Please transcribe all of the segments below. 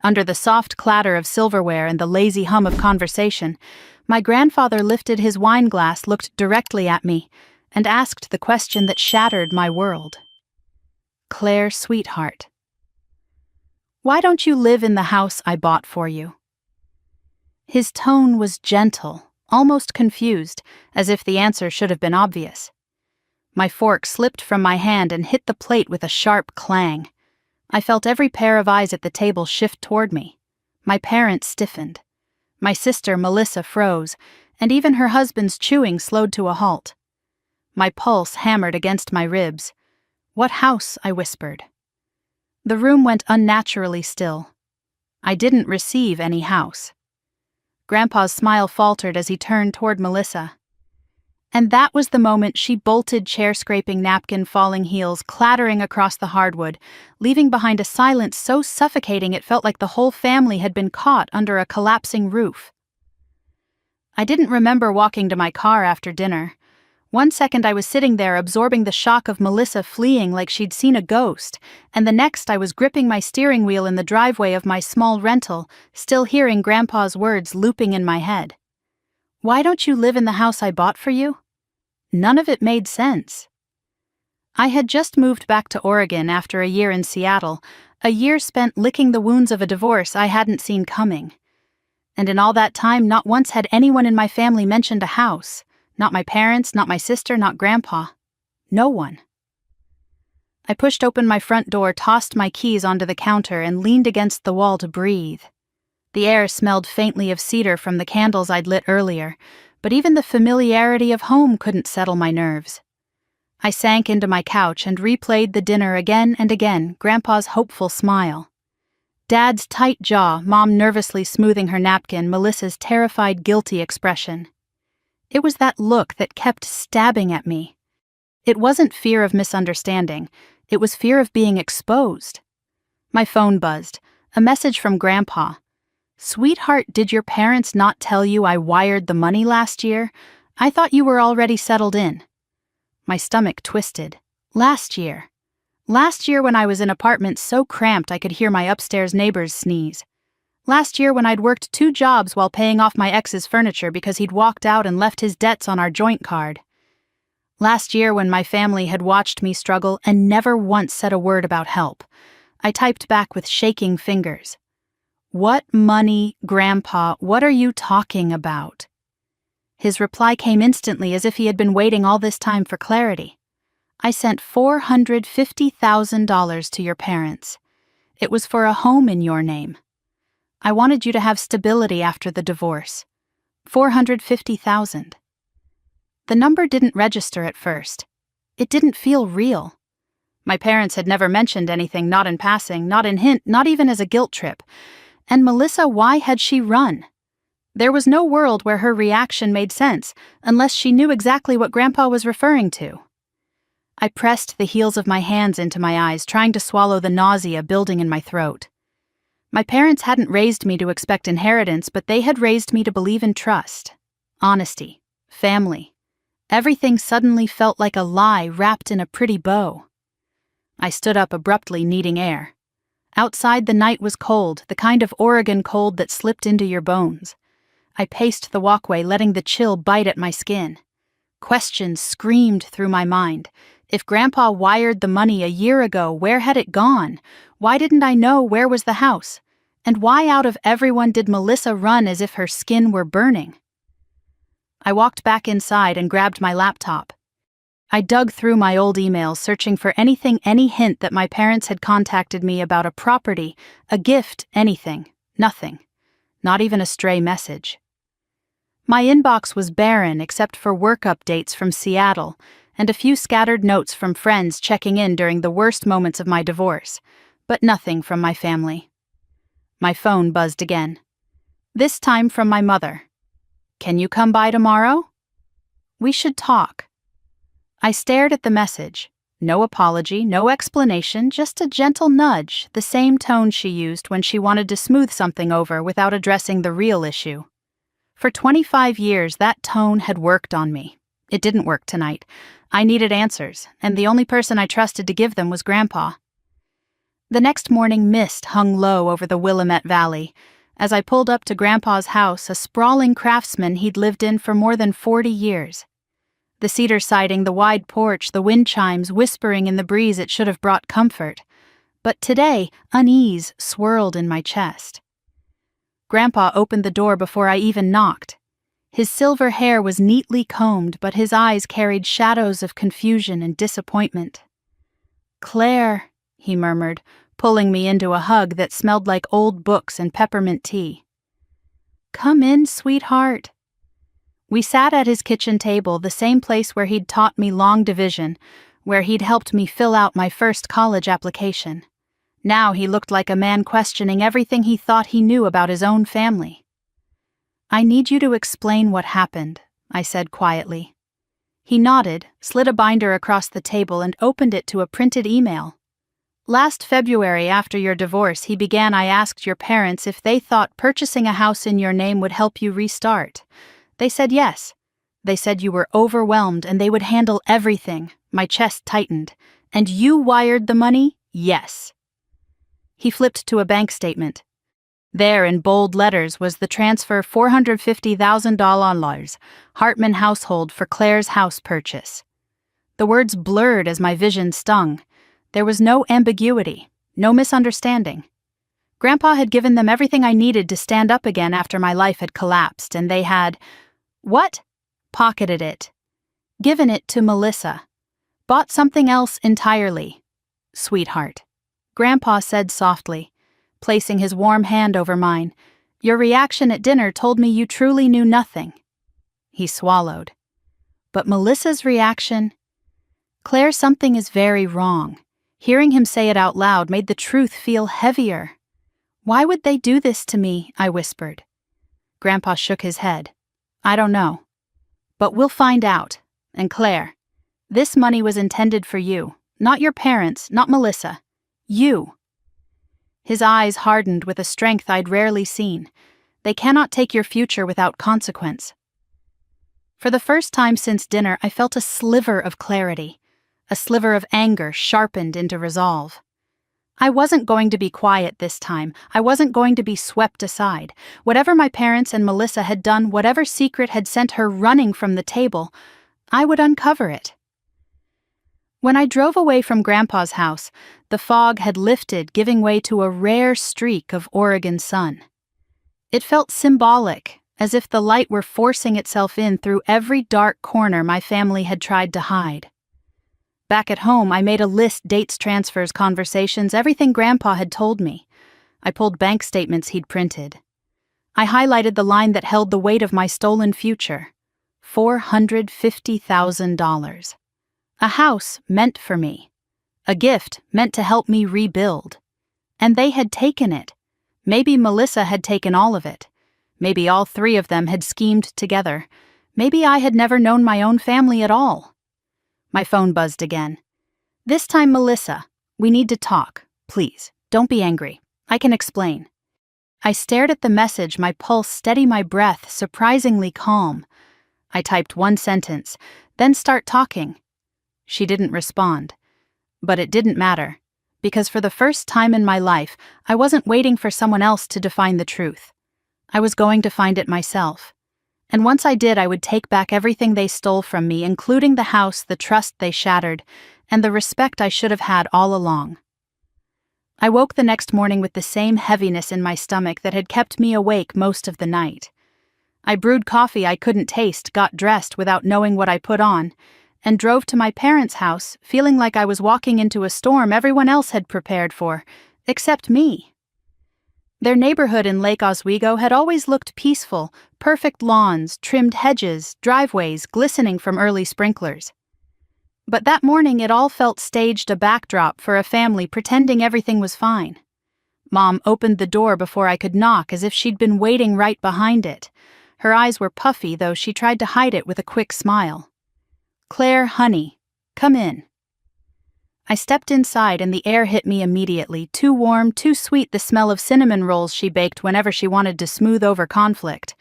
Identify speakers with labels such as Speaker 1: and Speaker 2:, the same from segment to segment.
Speaker 1: Under the soft clatter of silverware and the lazy hum of conversation, my grandfather lifted his wine glass, looked directly at me, and asked the question that shattered my world. "Claire, sweetheart, why don't you live in the house I bought for you?" His tone was gentle, almost confused, as if the answer should have been obvious. My fork slipped from my hand and hit the plate with a sharp clang. I felt every pair of eyes at the table shift toward me. My parents stiffened. My sister, Melissa, froze, and even her husband's chewing slowed to a halt. My pulse hammered against my ribs. "What house?" I whispered. The room went unnaturally still. I didn't receive any house. Grandpa's smile faltered as he turned toward Melissa. And that was the moment she bolted chair-scraping napkin falling heels clattering across the hardwood, leaving behind a silence so suffocating it felt like the whole family had been caught under a collapsing roof. I didn't remember walking to my car after dinner. One second I was sitting there absorbing the shock of Melissa fleeing like she'd seen a ghost, and the next I was gripping my steering wheel in the driveway of my small rental, still hearing Grandpa's words looping in my head. "Why don't you live in the house I bought for you?" None of it made sense. I had just moved back to Oregon after a year in Seattle, a year spent licking the wounds of a divorce I hadn't seen coming. And in all that time, not once had anyone in my family mentioned a house. Not my parents, not my sister, not Grandpa. No one. I pushed open my front door, tossed my keys onto the counter, and leaned against the wall to breathe. The air smelled faintly of cedar from the candles I'd lit earlier, but even the familiarity of home couldn't settle my nerves. I sank into my couch and replayed the dinner again and again, Grandpa's hopeful smile. Dad's tight jaw, Mom nervously smoothing her napkin, Melissa's terrified, guilty expression. It was that look that kept stabbing at me. It wasn't fear of misunderstanding. It was fear of being exposed. My phone buzzed. A message from Grandpa. "Sweetheart, did your parents not tell you I wired the money last year? I thought you were already settled in." My stomach twisted. Last year. Last year when I was in apartments so cramped I could hear my upstairs neighbors sneeze. Last year when I'd worked 2 jobs while paying off my ex's furniture because he'd walked out and left his debts on our joint card. Last year when my family had watched me struggle and never once said a word about help. I typed back with shaking fingers. "What money, Grandpa? What are you talking about?" His reply came instantly, as if he had been waiting all this time for clarity. "I sent $450,000 to your parents. It was for a home in your name. I wanted you to have stability after the divorce. 450,000. The number didn't register at first. It didn't feel real. My parents had never mentioned anything, not in passing, not in hint, not even as a guilt trip. And Melissa, why had she run? There was no world where her reaction made sense, unless she knew exactly what Grandpa was referring to. I pressed the heels of my hands into my eyes, trying to swallow the nausea building in my throat. My parents hadn't raised me to expect inheritance, but they had raised me to believe in trust, honesty, family. Everything suddenly felt like a lie wrapped in a pretty bow. I stood up abruptly, needing air. Outside the night was cold, the kind of Oregon cold that slipped into your bones. I paced the walkway, letting the chill bite at my skin. Questions screamed through my mind. If Grandpa wired the money a year ago, where had it gone? Why didn't I know where was the house? And why out of everyone did Melissa run as if her skin were burning? I walked back inside and grabbed my laptop. I dug through my old emails, searching for anything, any hint that my parents had contacted me about a property, a gift, anything. Nothing. Not even a stray message. My inbox was barren except for work updates from Seattle and a few scattered notes from friends checking in during the worst moments of my divorce, but nothing from my family. My phone buzzed again. This time from my mother. "Can you come by tomorrow? We should talk." I stared at the message. No apology, no explanation, just a gentle nudge, the same tone she used when she wanted to smooth something over without addressing the real issue. For 25 years, that tone had worked on me. It didn't work tonight. I needed answers, and the only person I trusted to give them was Grandpa. The next morning, mist hung low over the Willamette Valley. As I pulled up to Grandpa's house, a sprawling craftsman he'd lived in for more than 40 years. The cedar siding, the wide porch, the wind chimes whispering in the breeze it should have brought comfort. But today, unease swirled in my chest. Grandpa opened the door before I even knocked. His silver hair was neatly combed, but his eyes carried shadows of confusion and disappointment. "Claire," he murmured, pulling me into a hug that smelled like old books and peppermint tea. "Come in, sweetheart." We sat at his kitchen table, the same place where he'd taught me long division, where he'd helped me fill out my first college application. Now he looked like a man questioning everything he thought he knew about his own family. "I need you to explain what happened," I said quietly. He nodded, slid a binder across the table, and opened it to a printed email. "Last February, after your divorce, I asked your parents if they thought purchasing a house in your name would help you restart. They said yes. They said you were overwhelmed and they would handle everything." My chest tightened. "And you wired the money?" "Yes." He flipped to a bank statement. There, in bold letters, was the transfer $450,000, Hartman household for Claire's house purchase. The words blurred as my vision stung. There was no ambiguity, no misunderstanding. Grandpa had given them everything I needed to stand up again after my life had collapsed, and they had... What? Pocketed it. Given it to Melissa. Bought something else entirely. "Sweetheart," Grandpa said softly, placing his warm hand over mine, "your reaction at dinner told me you truly knew nothing." He swallowed. "But Melissa's reaction..." "Claire, something is very wrong." Hearing him say it out loud made the truth feel heavier. "Why would they do this to me?" I whispered. Grandpa shook his head. "I don't know. But we'll find out. And Claire, this money was intended for you, not your parents, not Melissa. You." His eyes hardened with a strength I'd rarely seen. "They cannot take your future without consequence." For the first time since dinner, I felt a sliver of clarity, a sliver of anger sharpened into resolve. I wasn't going to be quiet this time. I wasn't going to be swept aside. Whatever my parents and Melissa had done, whatever secret had sent her running from the table, I would uncover it. When I drove away from Grandpa's house, the fog had lifted, giving way to a rare streak of Oregon sun. It felt symbolic, as if the light were forcing itself in through every dark corner my family had tried to hide. Back at home, I made a list: dates, transfers, conversations, everything Grandpa had told me. I pulled bank statements he'd printed. I highlighted the line that held the weight of my stolen future: $450,000. A house meant for me. A gift meant to help me rebuild. And they had taken it. Maybe Melissa had taken all of it. Maybe all three of them had schemed together. Maybe I had never known my own family at all. My phone buzzed again. "This time, Melissa, we need to talk. Please, don't be angry. I can explain." I stared at the message, my pulse steady, my breath surprisingly calm. I typed one sentence, "Then start talking." She didn't respond. But it didn't matter, because for the first time in my life, I wasn't waiting for someone else to define the truth. I was going to find it myself. And once I did, I would take back everything they stole from me, including the house, the trust they shattered, and the respect I should have had all along. I woke the next morning with the same heaviness in my stomach that had kept me awake most of the night. I brewed coffee I couldn't taste, got dressed without knowing what I put on, and drove to my parents' house, feeling like I was walking into a storm everyone else had prepared for, except me. Their neighborhood in Lake Oswego had always looked peaceful: perfect lawns, trimmed hedges, driveways glistening from early sprinklers. But that morning it all felt staged, a backdrop for a family pretending everything was fine. Mom opened the door before I could knock, as if she'd been waiting right behind it. Her eyes were puffy, though she tried to hide it with a quick smile. "Claire, honey, come in." I stepped inside and the air hit me immediately, too warm, too sweet, the smell of cinnamon rolls she baked whenever she wanted to smooth over conflict.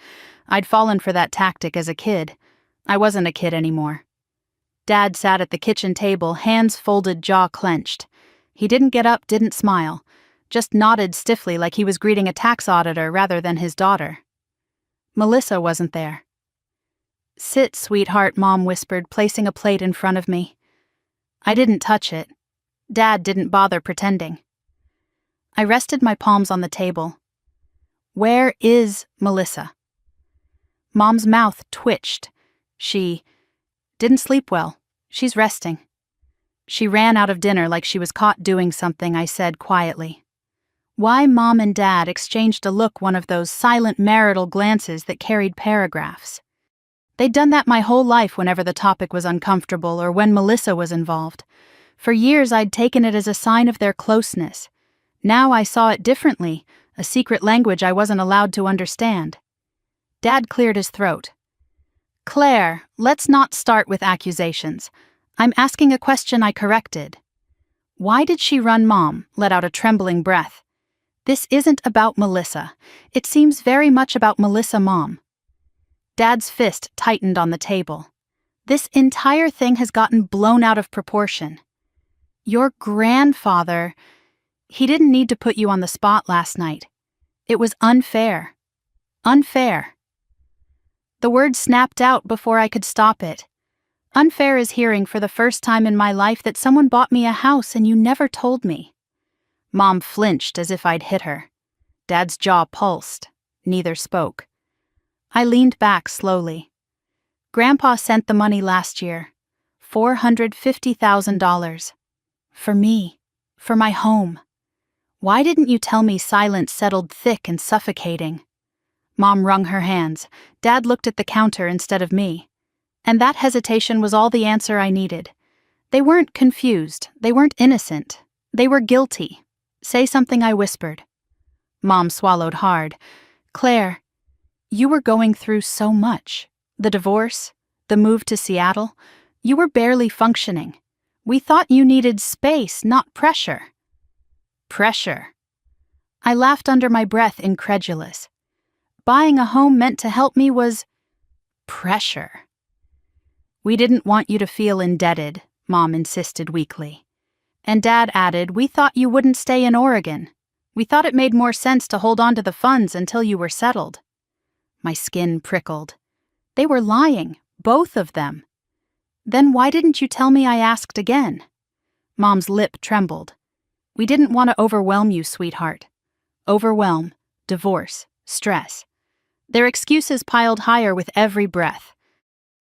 Speaker 1: I'd fallen for that tactic as a kid. I wasn't a kid anymore. Dad sat at the kitchen table, hands folded, jaw clenched. He didn't get up, didn't smile, just nodded stiffly like he was greeting a tax auditor rather than his daughter. Melissa wasn't there. "Sit, sweetheart," Mom whispered, placing a plate in front of me. I didn't touch it. Dad didn't bother pretending. I rested my palms on the table. "Where is Melissa?" Mom's mouth twitched. "She didn't sleep well. She's resting." "She ran out of dinner like she was caught doing something," I said quietly. Why Mom and Dad exchanged a look, one of those silent marital glances that carried paragraphs. They'd done that my whole life whenever the topic was uncomfortable or when Melissa was involved. For years I'd taken it as a sign of their closeness. Now I saw it differently, a secret language I wasn't allowed to understand. Dad cleared his throat. "Claire, let's not start with accusations. I'm asking a question I corrected." "Why did she run?" Mom let out a trembling breath. "This isn't about Melissa. It seems very much about Melissa, Mom." Dad's fist tightened on the table. "This entire thing has gotten blown out of proportion. Your grandfather, he didn't need to put you on the spot last night. It was unfair. Unfair." The word snapped out before I could stop it. Unfair is hearing for the first time in my life that someone bought me a house and you never told me. Mom flinched as if I'd hit her. Dad's jaw pulsed. Neither spoke. I leaned back slowly. "Grandpa sent the money last year. $450,000. For me. For my home. Why didn't you tell me?" Silence settled thick and suffocating. Mom wrung her hands. Dad looked at the counter instead of me. And that hesitation was all the answer I needed. They weren't confused. They weren't innocent. They were guilty. "Say something," I whispered. Mom swallowed hard. "Claire, you were going through so much. The divorce, the move to Seattle. You were barely functioning. We thought you needed space, not pressure." "Pressure?" I laughed under my breath, incredulous. Buying a home meant to help me was pressure. "We didn't want you to feel indebted," Mom insisted weakly. And Dad added, "We thought you wouldn't stay in Oregon. We thought it made more sense to hold on to the funds until you were settled." My skin prickled. They were lying, both of them. "Then why didn't you tell me?" I asked again. Mom's lip trembled. "We didn't want to overwhelm you, sweetheart." Overwhelm, divorce, stress. Their excuses piled higher with every breath.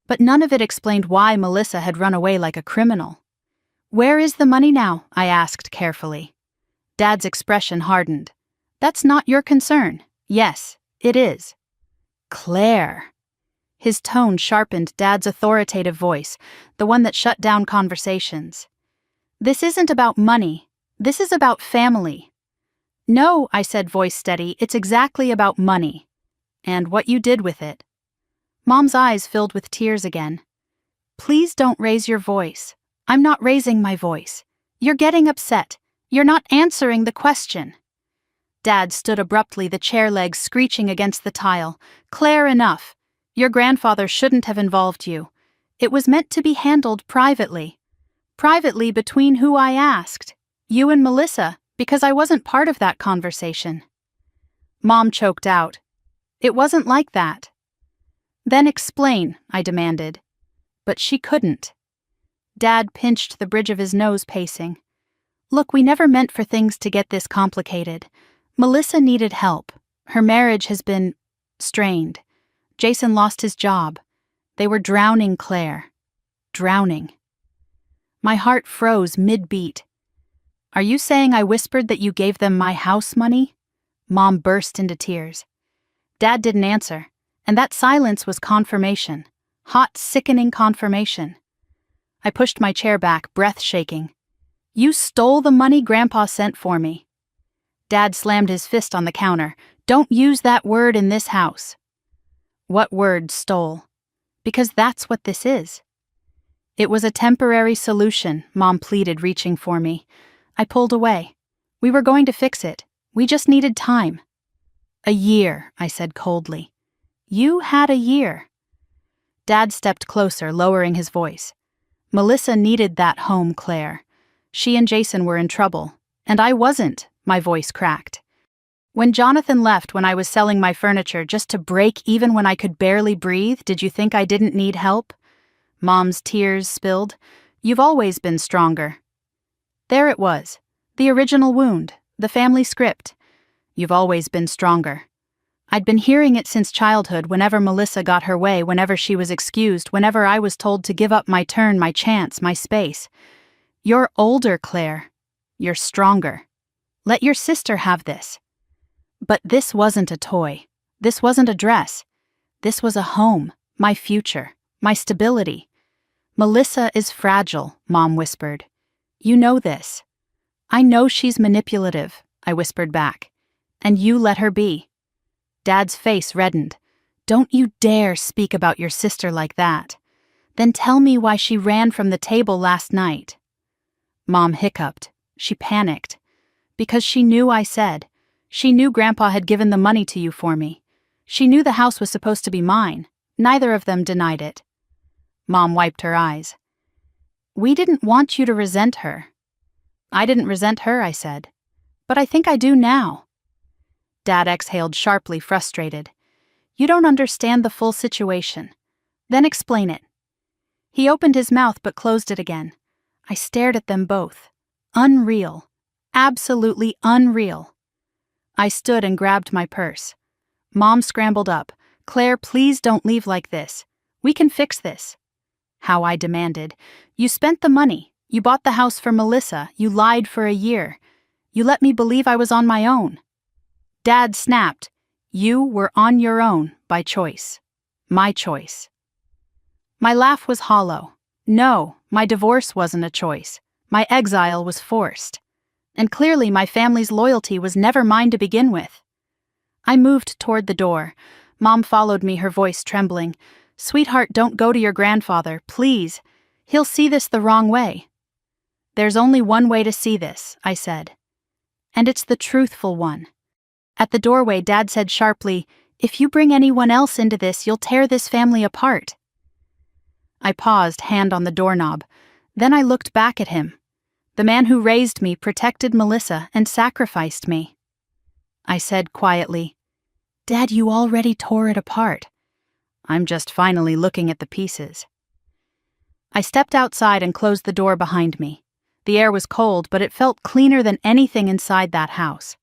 Speaker 1: But none of it explained why Melissa had run away like a criminal. "Where is the money now?" I asked carefully. Dad's expression hardened. "That's not your concern." "Yes, it is." "Claire." His tone sharpened. Dad's authoritative voice, the one that shut down conversations. "This isn't about money. This is about family." "No," I said, voice steady, "it's exactly about money. And what you did with it." Mom's eyes filled with tears again. "Please don't raise your voice." "I'm not raising my voice. You're getting upset. You're not answering the question." Dad stood abruptly, the chair legs screeching against the tile. "Claire, enough. Your grandfather shouldn't have involved you. It was meant to be handled privately. Privately between who I asked. You and Melissa, because I wasn't part of that conversation." Mom choked out. "It wasn't like that." "Then explain," I demanded. But she couldn't. Dad pinched the bridge of his nose, pacing. "Look, we never meant for things to get this complicated. Melissa needed help. Her marriage has been strained. Jason lost his job. They were drowning, Claire. Drowning." My heart froze mid-beat. "Are you saying I whispered that you gave them my house money?" Mom burst into tears. Dad didn't answer, and that silence was confirmation. Hot, sickening confirmation. I pushed my chair back, breath shaking. "You stole the money Grandpa sent for me." Dad slammed his fist on the counter. "Don't use that word in this house." "What word, stole?" "Because that's what this is." "It was a temporary solution," Mom pleaded, reaching for me. I pulled away. "We were going to fix it. We just needed time." "A year," I said coldly. "You had a year." Dad stepped closer, lowering his voice. "Melissa needed that home, Claire. She and Jason were in trouble. And I wasn't, my voice cracked. When Jonathan left when I was selling my furniture just to break even when I could barely breathe, did you think I didn't need help? Mom's tears spilled. You've always been stronger. There it was. The original wound. The family script. You've always been stronger. I'd been hearing it since childhood whenever Melissa got her way, whenever she was excused, whenever I was told to give up my turn, my chance, my space. You're older, Claire. You're stronger. Let your sister have this. But this wasn't a toy. This wasn't a dress. This was a home, my future, my stability. Melissa is fragile, Mom whispered. You know this. I know she's manipulative, I whispered back. And you let her be. Dad's face reddened. Don't you dare speak about your sister like that. Then tell me why she ran from the table last night. Mom hiccuped. She panicked. Because she knew I said. She knew Grandpa had given the money to you for me. She knew the house was supposed to be mine. Neither of them denied it. Mom wiped her eyes. We didn't want you to resent her. I didn't resent her, I said. But I think I do now. Dad exhaled sharply, frustrated. You don't understand the full situation. Then explain it. He opened his mouth but closed it again. I stared at them both. Unreal. Absolutely unreal. I stood and grabbed my purse. Mom scrambled up. Claire, please don't leave like this. We can fix this. How I demanded. You spent the money. You bought the house for Melissa. You lied for a year. You let me believe I was on my own. Dad snapped. You were on your own by choice. My choice. My laugh was hollow. No, my divorce wasn't a choice. My exile was forced. And clearly my family's loyalty was never mine to begin with. I moved toward the door. Mom followed me, her voice trembling. Sweetheart, don't go to your grandfather, please. He'll see this the wrong way. There's only one way to see this, I said. And it's the truthful one. At the doorway, Dad said sharply, if you bring anyone else into this, you'll tear this family apart. I paused, hand on the doorknob. Then I looked back at him. The man who raised me, protected Melissa, and sacrificed me. I said quietly, Dad, you already tore it apart. I'm just finally looking at the pieces. I stepped outside and closed the door behind me. The air was cold, but it felt cleaner than anything inside that house.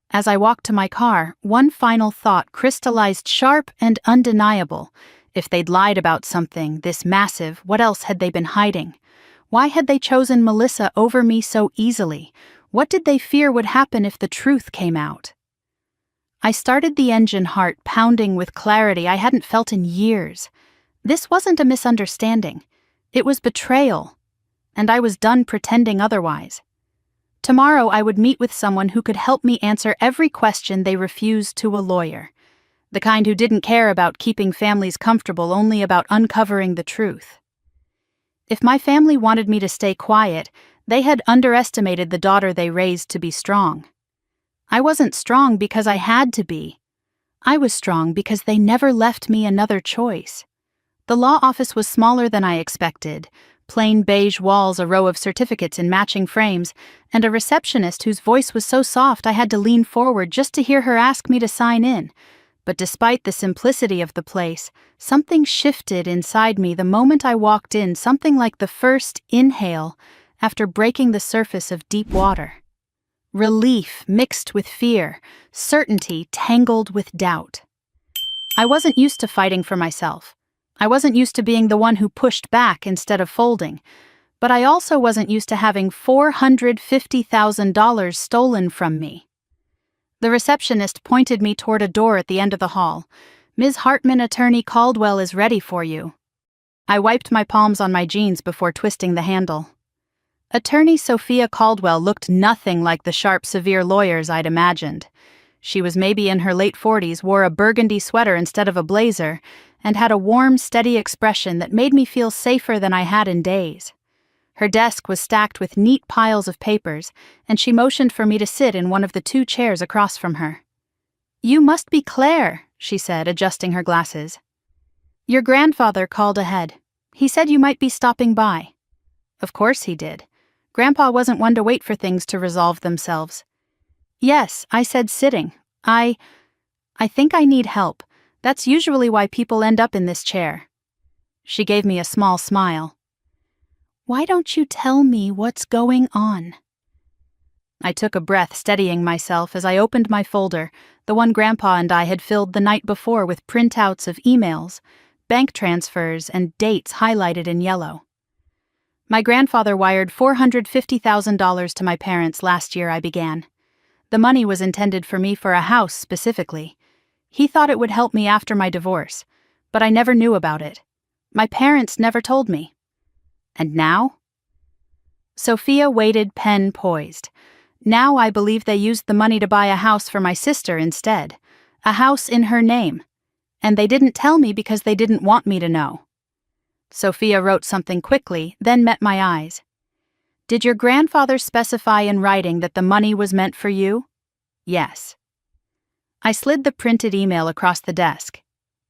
Speaker 1: As I walked to my car, one final thought crystallized sharp and undeniable. If they'd lied about something this massive, what else had they been hiding? Why had they chosen Melissa over me so easily? What did they fear would happen if the truth came out? I started the engine, heart pounding with clarity I hadn't felt in years. This wasn't a misunderstanding. It was betrayal. And I was done pretending otherwise. Tomorrow I would meet with someone who could help me answer every question they refused to a lawyer. The kind who didn't care about keeping families comfortable, only about uncovering the truth. If my family wanted me to stay quiet, they had underestimated the daughter they raised to be strong. I wasn't strong because I had to be. I was strong because they never left me another choice. The law office was smaller than I expected. Plain beige walls, a row of certificates in matching frames, and a receptionist whose voice was so soft I had to lean forward just to hear her ask me to sign in. But despite the simplicity of the place, something shifted inside me the moment I walked in, something like the first inhale after breaking the surface of deep water. Relief mixed with fear, certainty tangled with doubt. I wasn't used to fighting for myself. I wasn't used to being the one who pushed back instead of folding, but I also wasn't used to having $450,000 stolen from me. The receptionist pointed me toward a door at the end of the hall. Ms. Hartman, Attorney Caldwell is ready for you. I wiped my palms on my jeans before twisting the handle. Attorney Sophia Caldwell looked nothing like the sharp, severe lawyers I'd imagined. She was maybe in her late 40s, wore a burgundy sweater instead of a blazer, and had a warm, steady expression that made me feel safer than I had in days. Her desk was stacked with neat piles of papers, and she motioned for me to sit in one of the 2 chairs across from her. You must be Claire, she said, adjusting her glasses. Your grandfather called ahead. He said you might be stopping by. Of course he did. Grandpa wasn't one to wait for things to resolve themselves. Yes, I said, sitting. I think I need help. That's usually why people end up in this chair. She gave me a small smile. Why don't you tell me what's going on? I took a breath, steadying myself as I opened my folder, the one Grandpa and I had filled the night before with printouts of emails, bank transfers, and dates highlighted in yellow. My grandfather wired $450,000 to my parents last year, I began. The money was intended for me for a house specifically. He thought it would help me after my divorce, but I never knew about it. My parents never told me. And now? Sophia waited, pen poised. Now I believe they used the money to buy a house for my sister instead, a house in her name. And they didn't tell me because they didn't want me to know. Sophia wrote something quickly, then met my eyes. Did your grandfather specify in writing that the money was meant for you? Yes. I slid the printed email across the desk.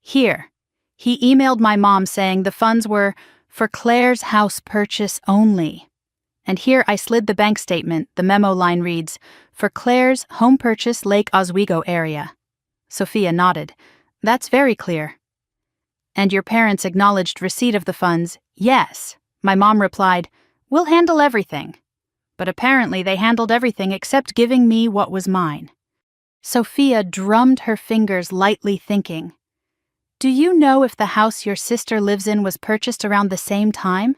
Speaker 1: Here. He emailed my mom saying the funds were for Claire's house purchase only. And here I slid the bank statement. The memo line reads, for Claire's home purchase, Lake Oswego area. Sophia nodded. That's very clear. And your parents acknowledged receipt of the funds? Yes. My mom replied, we'll handle everything. But apparently they handled everything except giving me what was mine. Sophia drummed her fingers lightly, thinking, do you know if the house your sister lives in was purchased around the same time?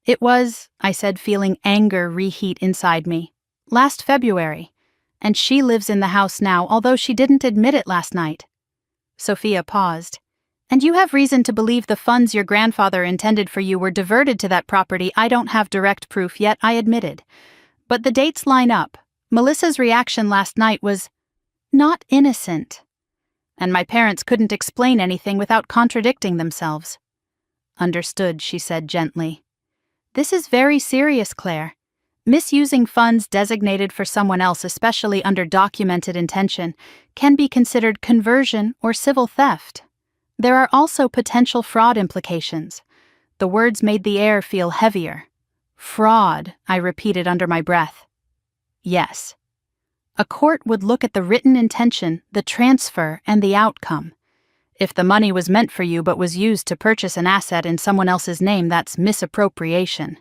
Speaker 1: It was, I said, feeling anger reheat inside me, last February, and she lives in the house now, although she didn't admit it last night. Sophia paused. And you have reason to believe the funds your grandfather intended for you were diverted to that property. I don't have direct proof yet, I admitted. But the dates line up. Melissa's reaction last night was not innocent. And my parents couldn't explain anything without contradicting themselves. Understood, she said gently. This is very serious, Claire. Misusing funds designated for someone else, especially under documented intention, can be considered conversion or civil theft. There are also potential fraud implications. The words made the air feel heavier. Fraud, I repeated under my breath. Yes. A court would look at the written intention, the transfer, and the outcome. If the money was meant for you but was used to purchase an asset in someone else's name, that's misappropriation.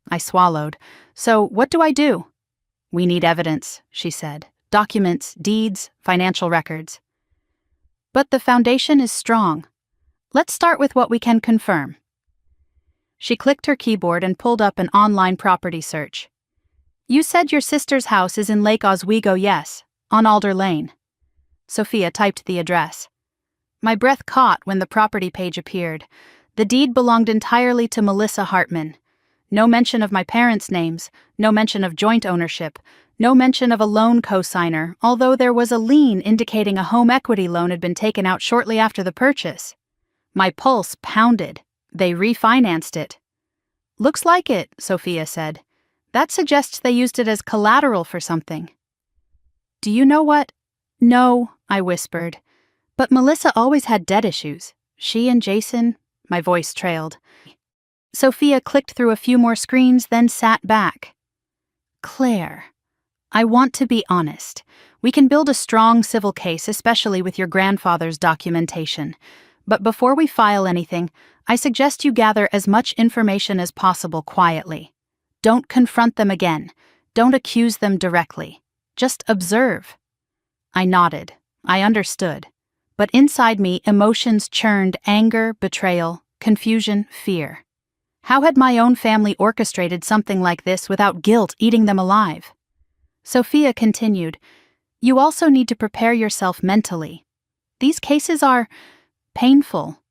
Speaker 1: I swallowed. So what do I do? We need evidence, she said. Documents, deeds, financial records. But the foundation is strong. Let's start with what we can confirm. She clicked her keyboard and pulled up an online property search. You said your sister's house is in Lake Oswego, yes, on Alder Lane. Sophia typed the address. My breath caught when the property page appeared. The deed belonged entirely to Melissa Hartman. No mention of my parents' names, no mention of joint ownership, no mention of a loan co-signer, although there was a lien indicating a home equity loan had been taken out shortly after the purchase. My pulse pounded. They refinanced it. Looks like it, Sophia said. That suggests they used it as collateral for something. Do you know what? No, I whispered. But Melissa always had debt issues. She and Jason, my voice trailed. Sophia clicked through a few more screens, then sat back. Claire, I want to be honest. We can build a strong civil case, especially with your grandfather's documentation. But before we file anything, I suggest you gather as much information as possible quietly. Don't confront them again. Don't accuse them directly. Just observe. I nodded. I understood. But inside me, emotions churned: anger, betrayal, confusion, fear. How had my own family orchestrated something like this without guilt eating them alive? Sophia continued, you also need to prepare yourself mentally. These cases are painful.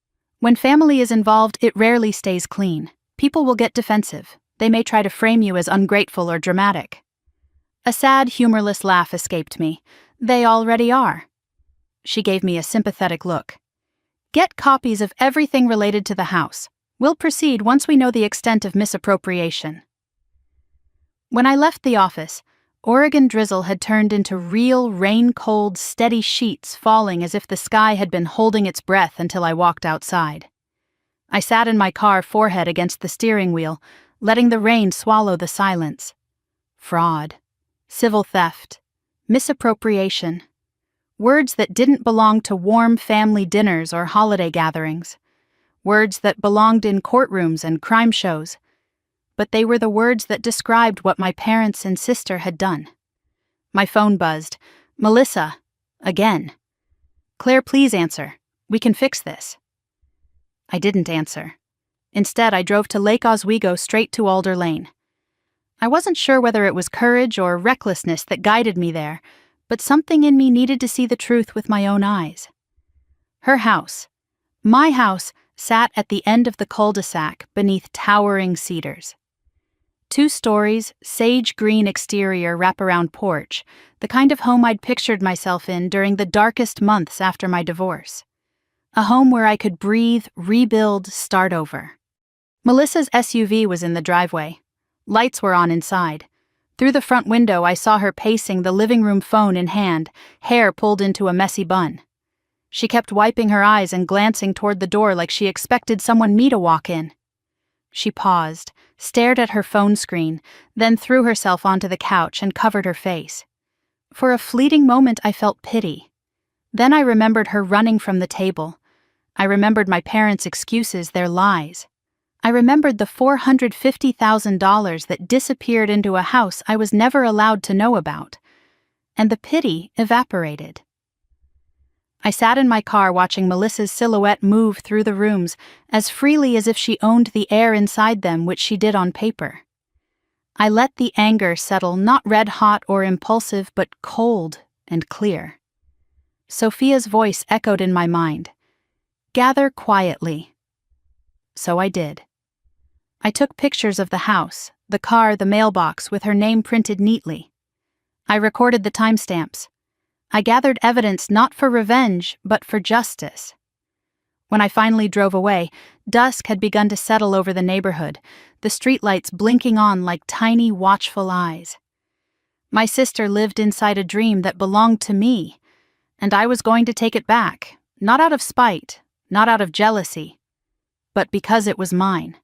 Speaker 1: When family is involved, it rarely stays clean. People will get defensive. They may try to frame you as ungrateful or dramatic. A sad, humorless laugh escaped me. They already are. She gave me a sympathetic look. Get copies of everything related to the house. We'll proceed once we know the extent of misappropriation. When I left the office, Oregon drizzle had turned into real, rain-cold, steady sheets falling as if the sky had been holding its breath until I walked outside. I sat in my car, forehead against the steering wheel, letting the rain swallow the silence. Fraud, civil theft, misappropriation. Words that didn't belong to warm family dinners or holiday gatherings. Words that belonged in courtrooms and crime shows. But they were the words that described what my parents and sister had done. My phone buzzed. "Melissa, again." "Claire, please answer. We can fix this." I didn't answer. Instead, I drove to Lake Oswego straight to Alder Lane. I wasn't sure whether it was courage or recklessness that guided me there, but something in me needed to see the truth with my own eyes. Her house, my house, sat at the end of the cul-de-sac beneath towering cedars. 2 stories, sage green exterior wraparound porch, the kind of home I'd pictured myself in during the darkest months after my divorce. A home where I could breathe, rebuild, start over. Melissa's SUV was in the driveway. Lights were on inside. Through the front window, I saw her pacing the living room phone in hand, hair pulled into a messy bun. She kept wiping her eyes and glancing toward the door like she expected someone me to walk in. She paused, stared at her phone screen, then threw herself onto the couch and covered her face. For a fleeting moment, I felt pity. Then I remembered her running from the table. I remembered my parents' excuses, their lies. I remembered the $450,000 that disappeared into a house I was never allowed to know about. And the pity evaporated. I sat in my car watching Melissa's silhouette move through the rooms as freely as if she owned the air inside them, which she did on paper. I let the anger settle, not red-hot or impulsive, but cold and clear. Sophia's voice echoed in my mind. "Gather quietly." So I did. I took pictures of the house, the car, the mailbox, with her name printed neatly. I recorded the timestamps. I gathered evidence not for revenge, but for justice. When I finally drove away, dusk had begun to settle over the neighborhood, the streetlights blinking on like tiny, watchful eyes. My sister lived inside a dream that belonged to me, and I was going to take it back, not out of spite, not out of jealousy, but because it was mine.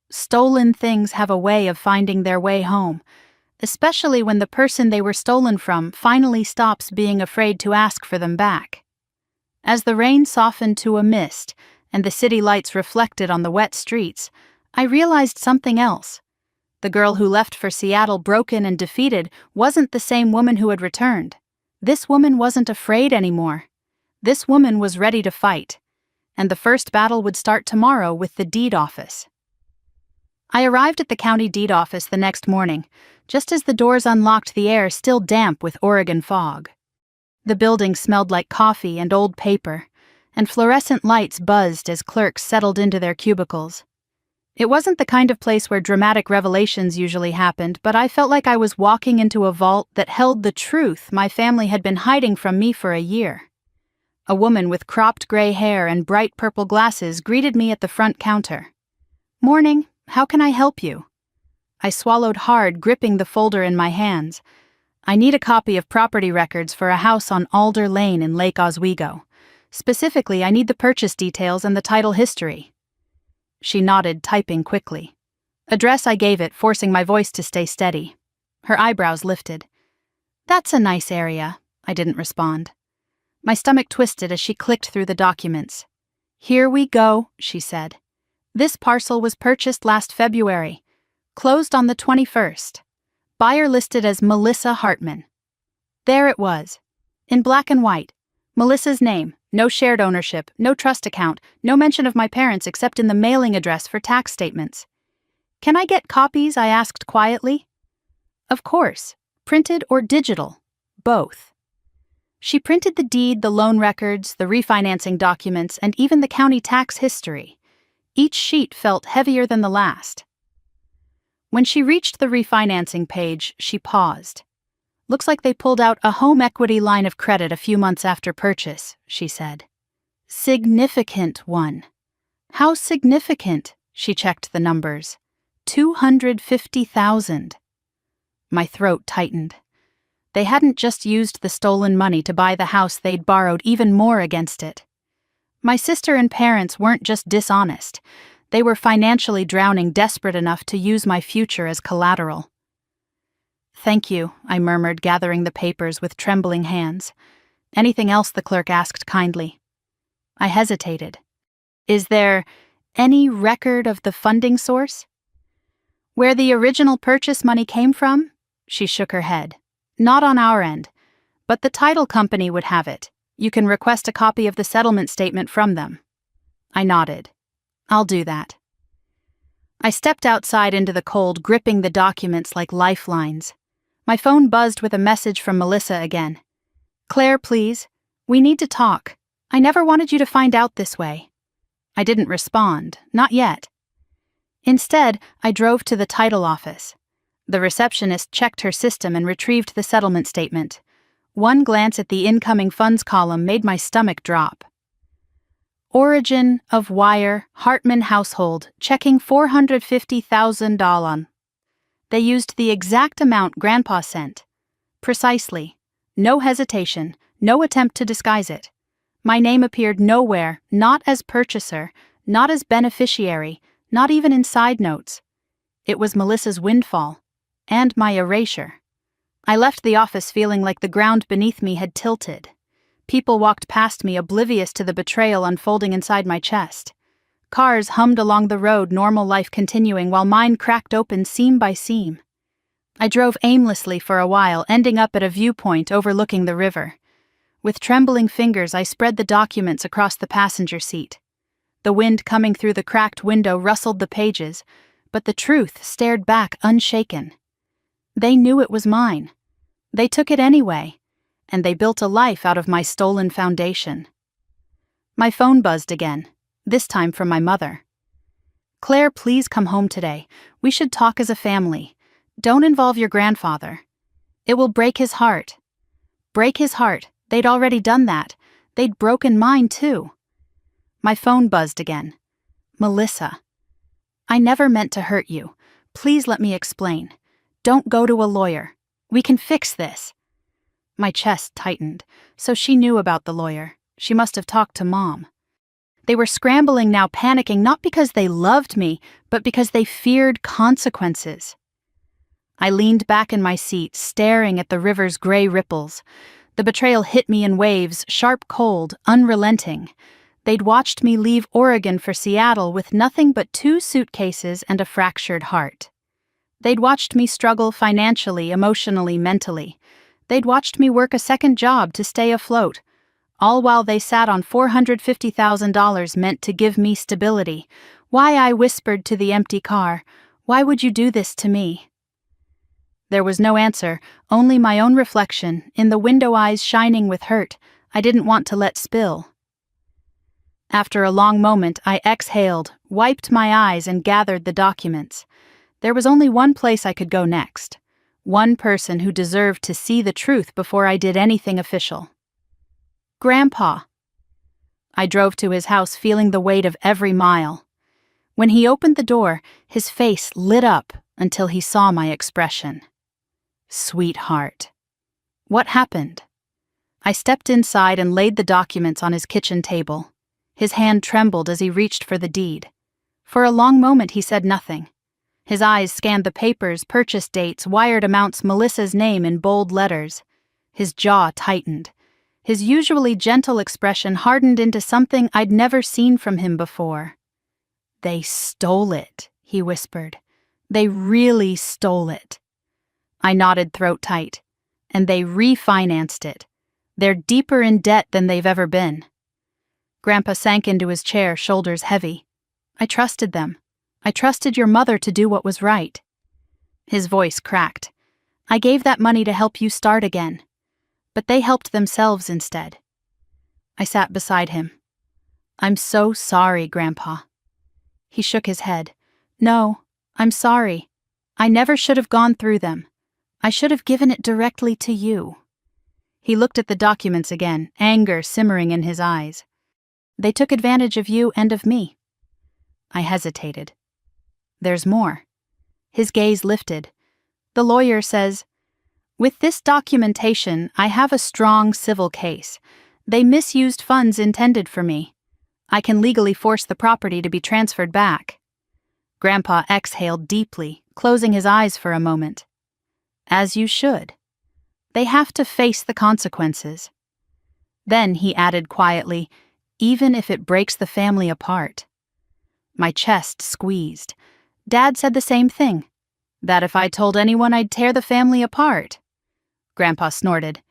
Speaker 1: Stolen things have a way of finding their way home, especially when the person they were stolen from finally stops being afraid to ask for them back. As the rain softened to a mist and the city lights reflected on the wet streets, I realized something else. The girl who left for Seattle broken and defeated wasn't the same woman who had returned. This woman wasn't afraid anymore. This woman was ready to fight, and the first battle would start tomorrow with the deed office. I arrived at the county deed office the next morning, just as the doors unlocked, the air still damp with Oregon fog. The building smelled like coffee and old paper, and fluorescent lights buzzed as clerks settled into their cubicles. It wasn't the kind of place where dramatic revelations usually happened, but I felt like I was walking into a vault that held the truth my family had been hiding from me for a year. A woman with cropped gray hair and bright purple glasses greeted me at the front counter. "Morning, how can I help you?" I swallowed hard, gripping the folder in my hands. "I need a copy of property records for a house on Alder Lane in Lake Oswego. Specifically, I need the purchase details and the title history." She nodded, typing quickly. Address I gave it, forcing my voice to stay steady. Her eyebrows lifted. "That's a nice area," I didn't respond. My stomach twisted as she clicked through the documents. "Here we go," she said. "This parcel was purchased last February. Closed on the 21st. Buyer listed as Melissa Hartman." There it was, in black and white. Melissa's name, no shared ownership, no trust account, no mention of my parents except in the mailing address for tax statements. "Can I get copies?" I asked quietly. "Of course, printed or digital, both." She printed the deed, the loan records, the refinancing documents, and even the county tax history. Each sheet felt heavier than the last. When she reached the refinancing page, she paused. "Looks like they pulled out a home equity line of credit a few months after purchase," she said. "Significant one." "How significant?" She checked the numbers. $250,000. My throat tightened. They hadn't just used the stolen money to buy the house, they'd borrowed even more against it. My sister and parents weren't just dishonest. They were financially drowning, desperate enough to use my future as collateral. "Thank you," I murmured, gathering the papers with trembling hands. "Anything else?" the clerk asked kindly. I hesitated. "Is there any record of the funding source? Where the original purchase money came from?" She shook her head. "Not on our end, but the title company would have it. You can request a copy of the settlement statement from them." I nodded. "I'll do that." I stepped outside into the cold, gripping the documents like lifelines. My phone buzzed with a message from Melissa again. "Claire, please. We need to talk. I never wanted you to find out this way." I didn't respond, not yet. Instead, I drove to the title office. The receptionist checked her system and retrieved the settlement statement. One glance at the incoming funds column made my stomach drop. Origin of wire, Hartman household, checking $450,000. They used the exact amount Grandpa sent. Precisely. No hesitation, no attempt to disguise it. My name appeared nowhere, not as purchaser, not as beneficiary, not even in side notes. It was Melissa's windfall, and my erasure. I left the office feeling like the ground beneath me had tilted. People walked past me, oblivious to the betrayal unfolding inside my chest. Cars hummed along the road, normal life continuing, while mine cracked open seam by seam. I drove aimlessly for a while, ending up at a viewpoint overlooking the river. With trembling fingers, I spread the documents across the passenger seat. The wind coming through the cracked window rustled the pages, but the truth stared back unshaken. They knew it was mine. They took it anyway, and they built a life out of my stolen foundation. My phone buzzed again, this time from my mother. "Claire, please come home today. We should talk as a family. Don't involve your grandfather. It will break his heart." Break his heart. They'd already done that. They'd broken mine, too. My phone buzzed again. "Melissa, I never meant to hurt you. Please let me explain. Don't go to a lawyer. We can fix this." My chest tightened. So she knew about the lawyer. She must have talked to Mom. They were scrambling now, panicking, not because they loved me, but because they feared consequences. I leaned back in my seat, staring at the river's gray ripples. The betrayal hit me in waves, sharp, cold, unrelenting. They'd watched me leave Oregon for Seattle with nothing but 2 suitcases and a fractured heart. They'd watched me struggle financially, emotionally, mentally. They'd watched me work a second job to stay afloat, all while they sat on $450,000 meant to give me stability. Why, I whispered to the empty car, why would you do this to me? There was no answer, only my own reflection, in the window eyes shining with hurt I didn't want to let spill. After a long moment, I exhaled, wiped my eyes, and gathered the documents. There was only one place I could go next. One person who deserved to see the truth before I did anything official. Grandpa. I drove to his house, feeling the weight of every mile. When he opened the door, his face lit up until he saw my expression. Sweetheart. What happened? I stepped inside and laid the documents on his kitchen table. His hand trembled as he reached for the deed. For a long moment he said nothing. His eyes scanned the papers, purchase dates, wired amounts, Melissa's name in bold letters. His jaw tightened. His usually gentle expression hardened into something I'd never seen from him before. "They stole it," he whispered. "They really stole it." I nodded, throat tight. "And they refinanced it. They're deeper in debt than they've ever been." Grandpa sank into his chair, shoulders heavy. "I trusted them. I trusted your mother to do what was right." His voice cracked. "I gave that money to help you start again. But they helped themselves instead." I sat beside him. "I'm so sorry, Grandpa." He shook his head. "No, I'm sorry. I never should have gone through them. I should have given it directly to you." He looked at the documents again, anger simmering in his eyes. "They took advantage of you and of me." I hesitated. "There's more." His gaze lifted. "The lawyer says, 'With this documentation, I have a strong civil case. They misused funds intended for me. I can legally force the property to be transferred back." Grandpa exhaled deeply, closing his eyes for a moment. "As you should. They have to face the consequences." Then he added quietly, "Even if it breaks the family apart." My chest squeezed. Dad said the same thing. That if I told anyone I'd tear the family apart. Grandpa snorted.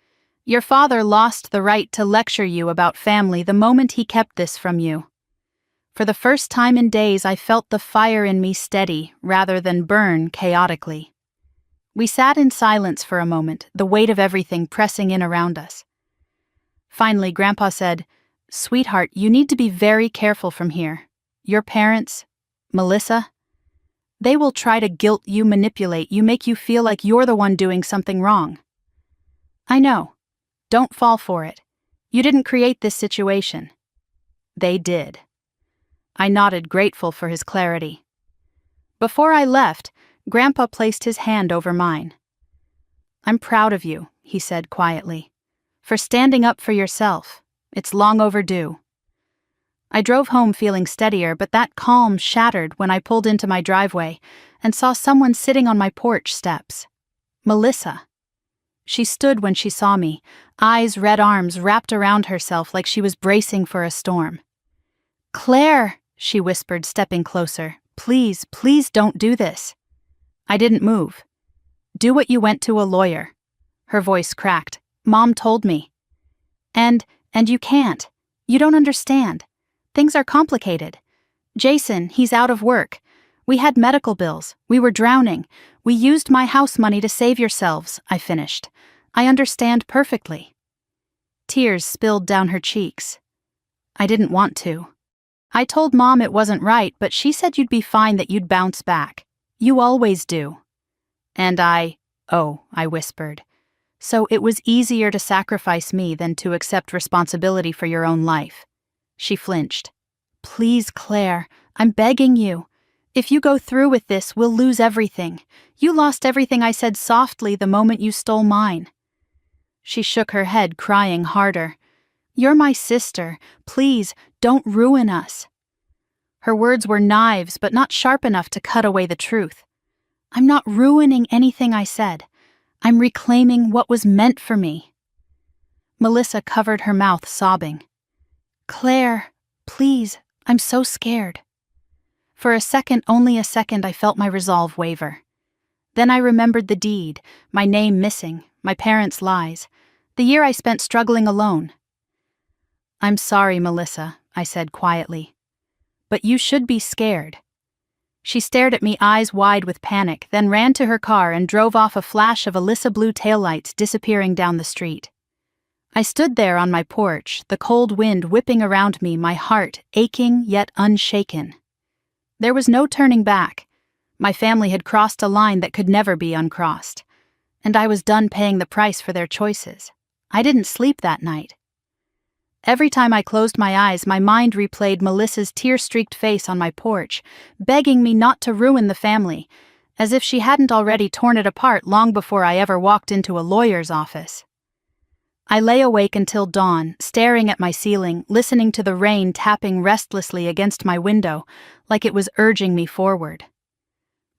Speaker 1: "Your father lost the right to lecture you about family the moment he kept this from you." For the first time in days, I felt the fire in me steady rather than burn chaotically. We sat in silence for a moment, the weight of everything pressing in around us. Finally, Grandpa said, "Sweetheart, you need to be very careful from here. Your parents, Melissa, they will try to guilt you, manipulate you, make you feel like you're the one doing something wrong." "I know. Don't fall for it. You didn't create this situation." "They did." I nodded, grateful for his clarity. Before I left, Grandpa placed his hand over mine. "I'm proud of you," he said quietly, "for standing up for yourself. It's long overdue." I drove home feeling steadier, but that calm shattered when I pulled into my driveway and saw someone sitting on my porch steps. Melissa. She stood when she saw me, eyes, red arms wrapped around herself like she was bracing for a storm. "Claire," she whispered, stepping closer, "please, please don't do this." I didn't move. "Do what you went to a lawyer." Her voice cracked. "Mom told me." And you can't. You don't understand. Things are complicated. Jason, he's out of work. We had medical bills. We were drowning. We used my house money to save yourselves," I finished. "I understand perfectly." Tears spilled down her cheeks. I didn't want to. "I told Mom it wasn't right, but she said you'd be fine, that you'd bounce back. You always do." And "Oh," I whispered. "So it was easier to sacrifice me than to accept responsibility for your own life." She flinched. "Please, Claire, I'm begging you. If you go through with this, we'll lose everything. You lost everything," I said softly, "the moment you stole mine." She shook her head, crying harder. "You're my sister. Please, don't ruin us." Her words were knives, but not sharp enough to cut away the truth. "I'm not ruining anything," I said. "I'm reclaiming what was meant for me." Melissa covered her mouth, sobbing. "Claire, please, I'm so scared." For a second, only a second, I felt my resolve waver. Then I remembered the deed, my name missing, my parents' lies, the year I spent struggling alone. "I'm sorry, Melissa," I said quietly. "But you should be scared." She stared at me, eyes wide with panic, then ran to her car and drove off, a flash of Alyssa blue taillights disappearing down the street. I stood there on my porch, the cold wind whipping around me, my heart aching yet unshaken. There was no turning back. My family had crossed a line that could never be uncrossed, and I was done paying the price for their choices. I didn't sleep that night. Every time I closed my eyes, my mind replayed Melissa's tear-streaked face on my porch, begging me not to ruin the family, as if she hadn't already torn it apart long before I ever walked into a lawyer's office. I lay awake until dawn, staring at my ceiling, listening to the rain tapping restlessly against my window, like it was urging me forward.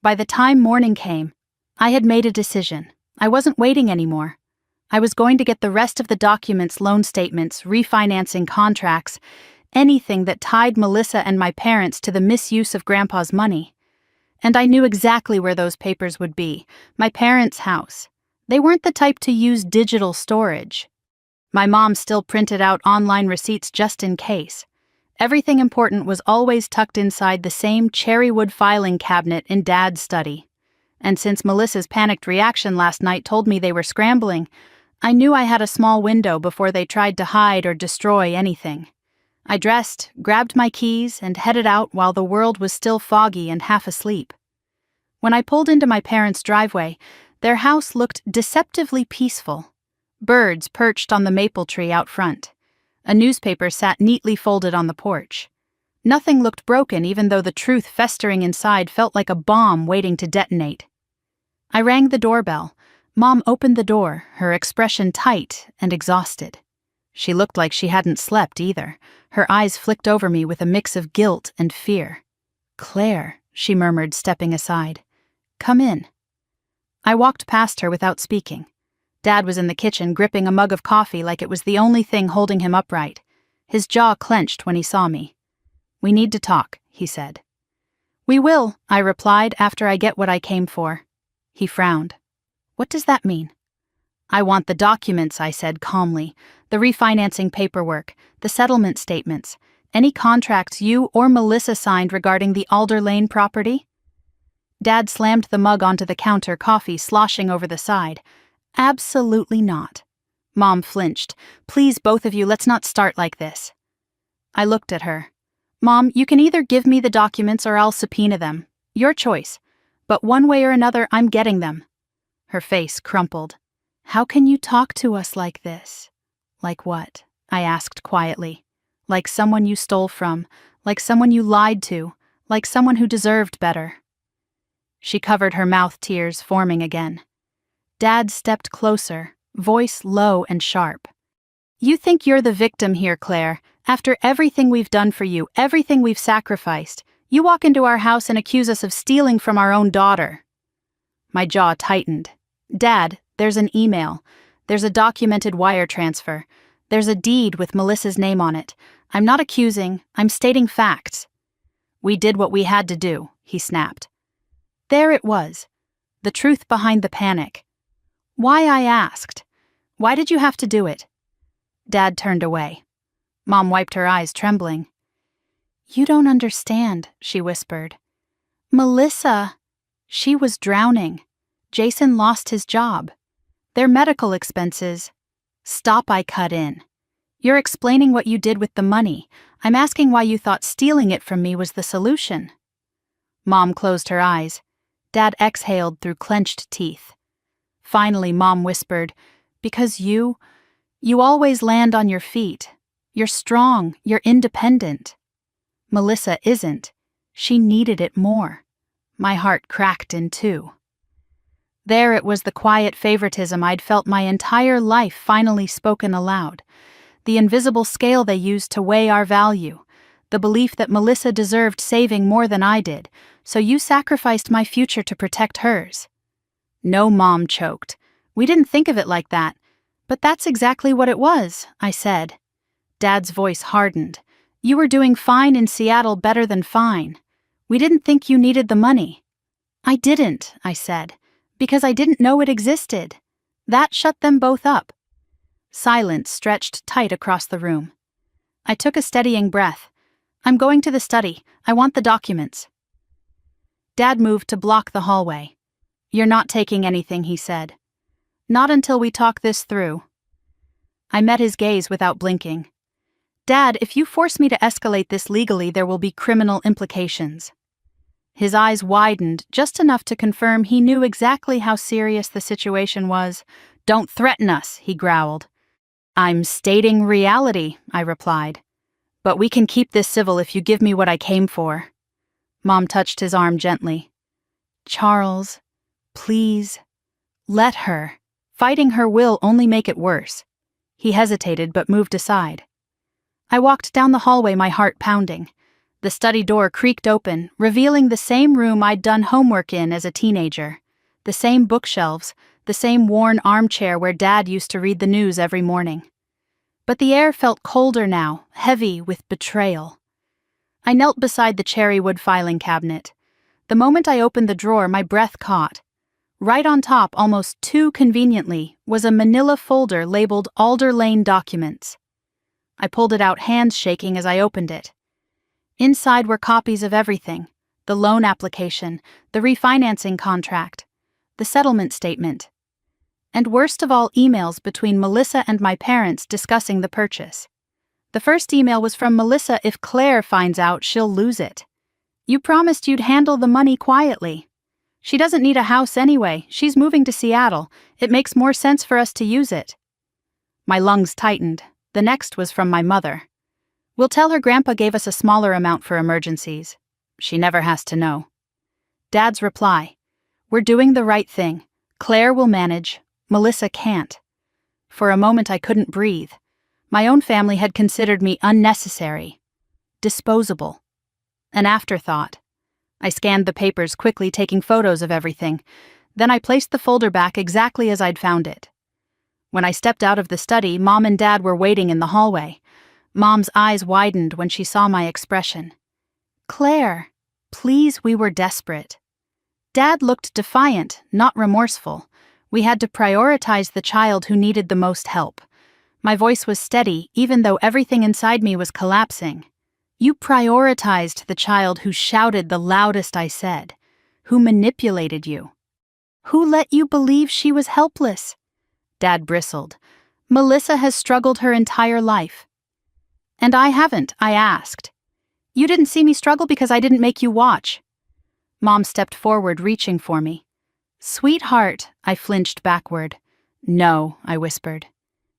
Speaker 1: By the time morning came, I had made a decision. I wasn't waiting anymore. I was going to get the rest of the documents, loan statements, refinancing contracts, anything that tied Melissa and my parents to the misuse of Grandpa's money. And I knew exactly where those papers would be, my parents' house. They weren't the type to use digital storage. My mom still printed out online receipts just in case. Everything important was always tucked inside the same cherrywood filing cabinet in Dad's study. And since Melissa's panicked reaction last night told me they were scrambling, I knew I had a small window before they tried to hide or destroy anything. I dressed, grabbed my keys, and headed out while the world was still foggy and half asleep. When I pulled into my parents' driveway, their house looked deceptively peaceful. Birds perched on the maple tree out front. A newspaper sat neatly folded on the porch. Nothing looked broken, even though the truth festering inside felt like a bomb waiting to detonate. I rang the doorbell. Mom opened the door, her expression tight and exhausted. She looked like she hadn't slept either. Her eyes flicked over me with a mix of guilt and fear. "Claire," she murmured, stepping aside. "Come in." I walked past her without speaking. Dad was in the kitchen gripping a mug of coffee like it was the only thing holding him upright. His jaw clenched when he saw me. "We need to talk," he said. "We will," I replied, "after I get what I came for." He frowned. "What does that mean?" "I want the documents," I said calmly. "The refinancing paperwork, the settlement statements, any contracts you or Melissa signed regarding the Alder Lane property." Dad slammed the mug onto the counter, coffee sloshing over the side. "Absolutely not." Mom flinched. "Please, both of you, let's not start like this." I looked at her. "Mom, you can either give me the documents or I'll subpoena them. Your choice. But one way or another, I'm getting them." Her face crumpled. "How can you talk to us like this?" "Like what?" I asked quietly. "Like someone you stole from, like someone you lied to, like someone who deserved better." She covered her mouth, tears forming again. Dad stepped closer, voice low and sharp. "You think you're the victim here, Claire. After everything we've done for you, everything we've sacrificed, you walk into our house and accuse us of stealing from our own daughter." My jaw tightened. "Dad, there's an email. There's a documented wire transfer. There's a deed with Melissa's name on it. I'm not accusing, I'm stating facts." "We did what we had to do," he snapped. There it was. The truth behind the panic. Why, I asked. Why did you have to do it? Dad turned away. Mom wiped her eyes, trembling. "You don't understand," she whispered. "Melissa, she was drowning. Jason lost his job. Their medical expenses." "Stop," I cut in. "You're explaining what you did with the money. I'm asking why you thought stealing it from me was the solution." Mom closed her eyes. Dad exhaled through clenched teeth. Finally, Mom whispered, "Because you always land on your feet. You're strong, you're independent. Melissa isn't. She needed it more." My heart cracked in two. There it was, the quiet favoritism I'd felt my entire life finally spoken aloud. The invisible scale they used to weigh our value. The belief that Melissa deserved saving more than I did, so you sacrificed my future to protect hers. "No," Mom choked. "We didn't think of it like that. But that's exactly what it was," I said. Dad's voice hardened. "You were doing fine in Seattle, better than fine. We didn't think you needed the money." "I didn't," I said, "because I didn't know it existed." That shut them both up. Silence stretched tight across the room. I took a steadying breath. "I'm going to the study. I want the documents." Dad moved to block the hallway. "You're not taking anything," he said. "Not until we talk this through." I met his gaze without blinking. "Dad, if you force me to escalate this legally, there will be criminal implications." His eyes widened just enough to confirm he knew exactly how serious the situation was. "Don't threaten us," he growled. "I'm stating reality," I replied. "But we can keep this civil if you give me what I came for." Mom touched his arm gently. "Charles, please, let her. Fighting her will only make it worse." He hesitated but moved aside. I walked down the hallway, my heart pounding. The study door creaked open, revealing the same room I'd done homework in as a teenager. The same bookshelves, the same worn armchair where Dad used to read the news every morning. But the air felt colder now, heavy with betrayal. I knelt beside the cherry wood filing cabinet. The moment I opened the drawer, my breath caught. Right on top, almost too conveniently, was a manila folder labeled Alder Lane Documents. I pulled it out, hands shaking as I opened it. Inside were copies of everything: the loan application, the refinancing contract, the settlement statement. And worst of all, emails between Melissa and my parents discussing the purchase. The first email was from Melissa. "If Claire finds out, she'll lose it. You promised you'd handle the money quietly. She doesn't need a house anyway. She's moving to Seattle. It makes more sense for us to use it." My lungs tightened. The next was from my mother. "We'll tell her Grandpa gave us a smaller amount for emergencies. She never has to know." Dad's reply: "We're doing the right thing. Claire will manage. Melissa can't." For a moment I couldn't breathe. My own family had considered me unnecessary, disposable, an afterthought. I scanned the papers quickly, taking photos of everything. Then I placed the folder back exactly as I'd found it. When I stepped out of the study, Mom and Dad were waiting in the hallway. Mom's eyes widened when she saw my expression. "Claire, please, we were desperate." Dad looked defiant, not remorseful. We had to prioritize the child who needed the most help. My voice was steady, even though everything inside me was collapsing. "You prioritized the child who shouted the loudest," I said. "Who manipulated you? Who let you believe she was helpless?" Dad bristled. "Melissa has struggled her entire life." "And I haven't," I asked. "You didn't see me struggle because I didn't make you watch." Mom stepped forward, reaching for me. "Sweetheart," I flinched backward. "No," I whispered.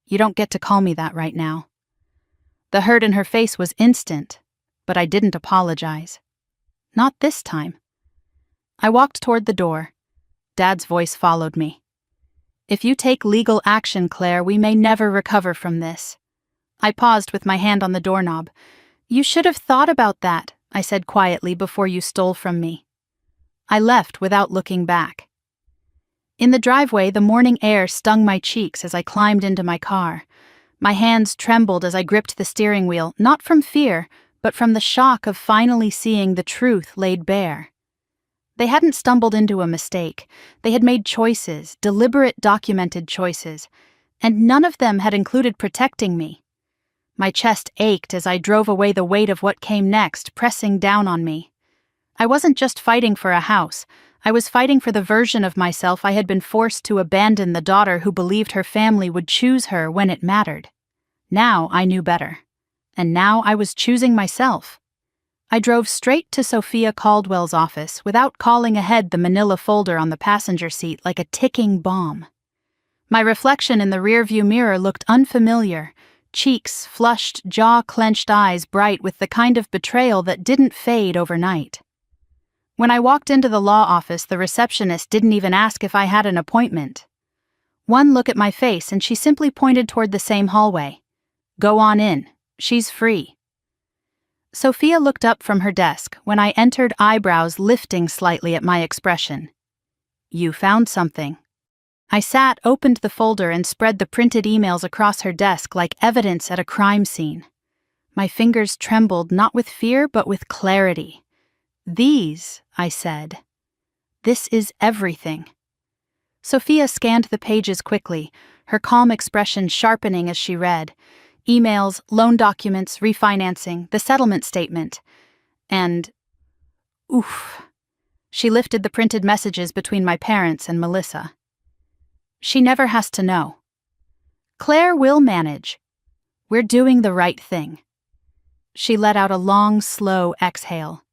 Speaker 1: "You don't get to call me that right now." The hurt in her face was instant, but I didn't apologize. Not this time. I walked toward the door. Dad's voice followed me. "If you take legal action, Claire, we may never recover from this." I paused with my hand on the doorknob. "You should have thought about that," I said quietly, "before you stole from me." I left without looking back. In the driveway, the morning air stung my cheeks as I climbed into my car. My hands trembled as I gripped the steering wheel, not from fear, but from the shock of finally seeing the truth laid bare. They hadn't stumbled into a mistake. They had made choices, deliberate, documented choices, and none of them had included protecting me. My chest ached as I drove away, the weight of what came next pressing down on me. I wasn't just fighting for a house. I was fighting for the version of myself I had been forced to abandon, the daughter who believed her family would choose her when it mattered. Now I knew better. And now I was choosing myself. I drove straight to Sophia Caldwell's office without calling ahead, the manila folder on the passenger seat like a ticking bomb. My reflection in the rearview mirror looked unfamiliar, cheeks flushed, jaw clenched, eyes bright with the kind of betrayal that didn't fade overnight. When I walked into the law office, the receptionist didn't even ask if I had an appointment. One look at my face and she simply pointed toward the same hallway. "Go on in. She's free." Sophia looked up from her desk when I entered, eyebrows lifting slightly at my expression. "You found something." I sat, opened the folder, and spread the printed emails across her desk like evidence at a crime scene. My fingers trembled, not with fear, but with clarity. "These," I said. "This is everything." Sophia scanned the pages quickly, her calm expression sharpening as she read. Emails, loan documents, refinancing, the settlement statement. And, oof, she lifted the printed messages between my parents and Melissa. "She never has to know. Claire will manage. We're doing the right thing." She let out a long, slow exhale.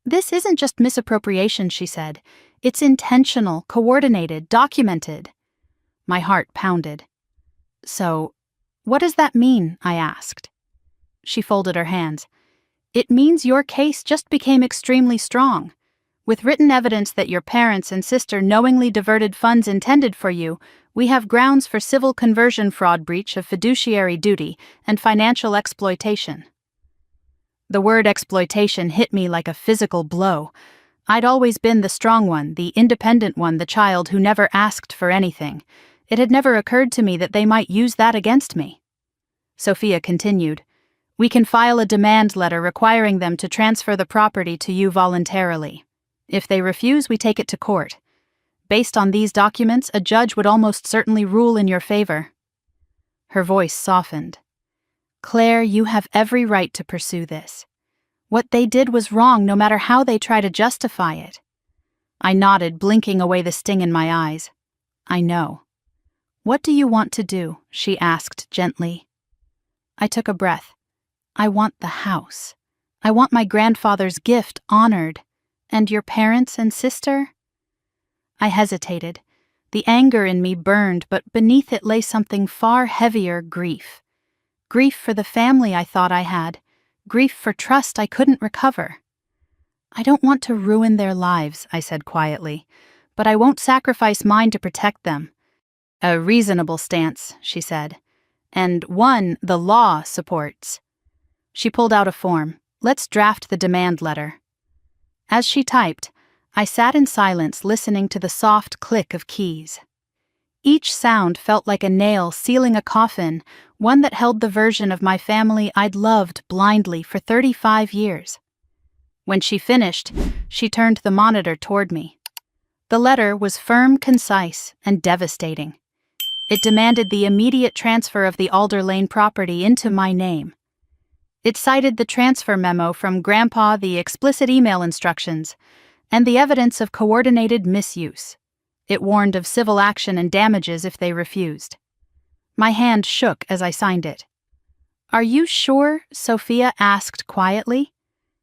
Speaker 1: "This isn't just misappropriation," she said. "It's intentional, coordinated, documented." My heart pounded. "So, what does that mean?" I asked. She folded her hands. "It means your case just became extremely strong. With written evidence that your parents and sister knowingly diverted funds intended for you, we have grounds for civil conversion, fraud, breach of fiduciary duty, and financial exploitation." The word exploitation hit me like a physical blow. I'd always been the strong one, the independent one, the child who never asked for anything. It had never occurred to me that they might use that against me. Sophia continued, "We can file a demand letter requiring them to transfer the property to you voluntarily. If they refuse, we take it to court. Based on these documents, a judge would almost certainly rule in your favor." Her voice softened. "Claire, you have every right to pursue this. What they did was wrong, no matter how they try to justify it." I nodded, blinking away the sting in my eyes. "I know." "What do you want to do?" she asked gently. I took a breath. "I want the house. I want my grandfather's gift honored. And your parents and sister?" I hesitated. The anger in me burned, but beneath it lay something far heavier, grief. Grief for the family I thought I had. Grief for trust I couldn't recover. "I don't want to ruin their lives," I said quietly, "but I won't sacrifice mine to protect them." "A reasonable stance," she said. and one the law supports. She pulled out a form. Let's draft the demand letter. As she typed, I sat in silence listening to the soft click of keys. Each sound felt like a nail sealing a coffin, one that held the version of my family I'd loved blindly for 35 years. When she finished, she turned the monitor toward me. The letter was firm, concise, and devastating. It demanded the immediate transfer of the Alder Lane property into my name. It cited the transfer memo from Grandpa, the explicit email instructions, and the evidence of coordinated misuse. It warned of civil action and damages if they refused. My hand shook as I signed it. "Are you sure?" Sophia asked quietly.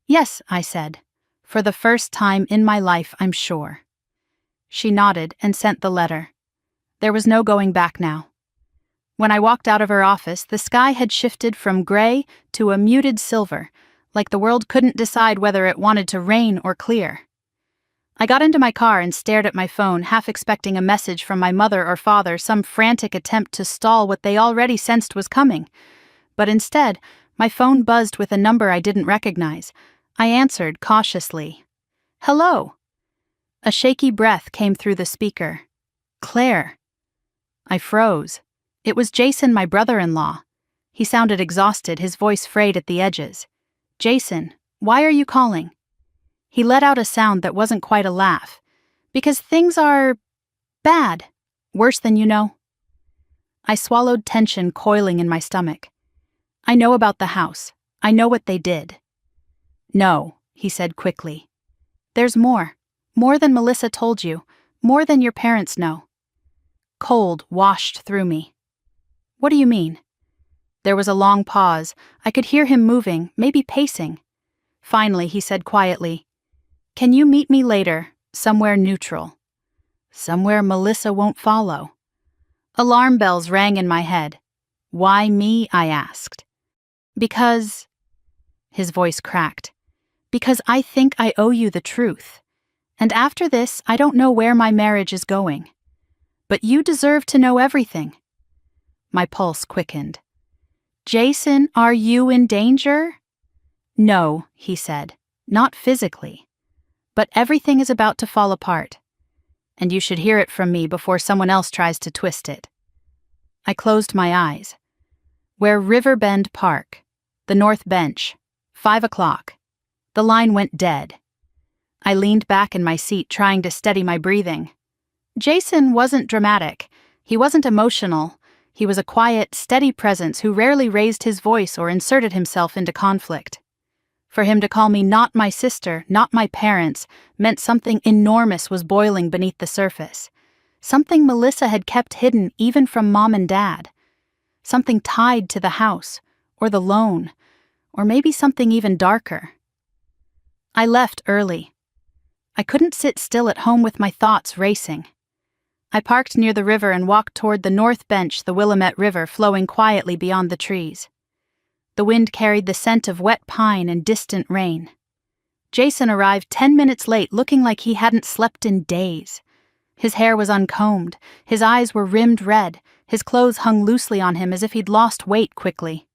Speaker 1: "Yes," I said. "For the first time in my life, I'm sure." She nodded and sent the letter. There was no going back now. When I walked out of her office, the sky had shifted from gray to a muted silver, like the world couldn't decide whether it wanted to rain or clear. I got into my car and stared at my phone, half expecting a message from my mother or father, some frantic attempt to stall what they already sensed was coming. But instead, my phone buzzed with a number I didn't recognize. I answered cautiously. "Hello." A shaky breath came through the speaker. "Claire." I froze. It was Jason, my brother-in-law. He sounded exhausted, his voice frayed at the edges. "Jason, why are you calling?" He let out a sound that wasn't quite a laugh. "Because things are bad. Worse than you know." I swallowed tension coiling in my stomach. "I know about the house. I know what they did." "No," he said quickly. "There's more. More than Melissa told you. More than your parents know." Cold washed through me. "What do you mean?" There was a long pause. I could hear him moving, maybe pacing. Finally, he said quietly, "Can you meet me later, somewhere neutral? Somewhere Melissa won't follow." Alarm bells rang in my head. "Why me?" I asked. "Because..." His voice cracked. "Because I think I owe you the truth. And after this, I don't know where my marriage is going. But you deserve to know everything." My pulse quickened. "Jason, are you in danger?" "No," he said. "Not physically. But everything is about to fall apart. And you should hear it from me before someone else tries to twist it." I closed my eyes. Where Riverbend Park, the North Bench, 5 o'clock. The line went dead. I leaned back in my seat, trying to steady my breathing. Jason wasn't dramatic. He wasn't emotional. He was a quiet, steady presence who rarely raised his voice or inserted himself into conflict. For him to call me not my sister, not my parents, meant something enormous was boiling beneath the surface. Something Melissa had kept hidden even from Mom and Dad. Something tied to the house, or the loan, or maybe something even darker. I left early. I couldn't sit still at home with my thoughts racing. I parked near the river and walked toward the North Bench, the Willamette River flowing quietly beyond the trees. The wind carried the scent of wet pine and distant rain. Jason arrived 10 minutes late, looking like he hadn't slept in days. His hair was uncombed, his eyes were rimmed red, his clothes hung loosely on him as if he'd lost weight quickly.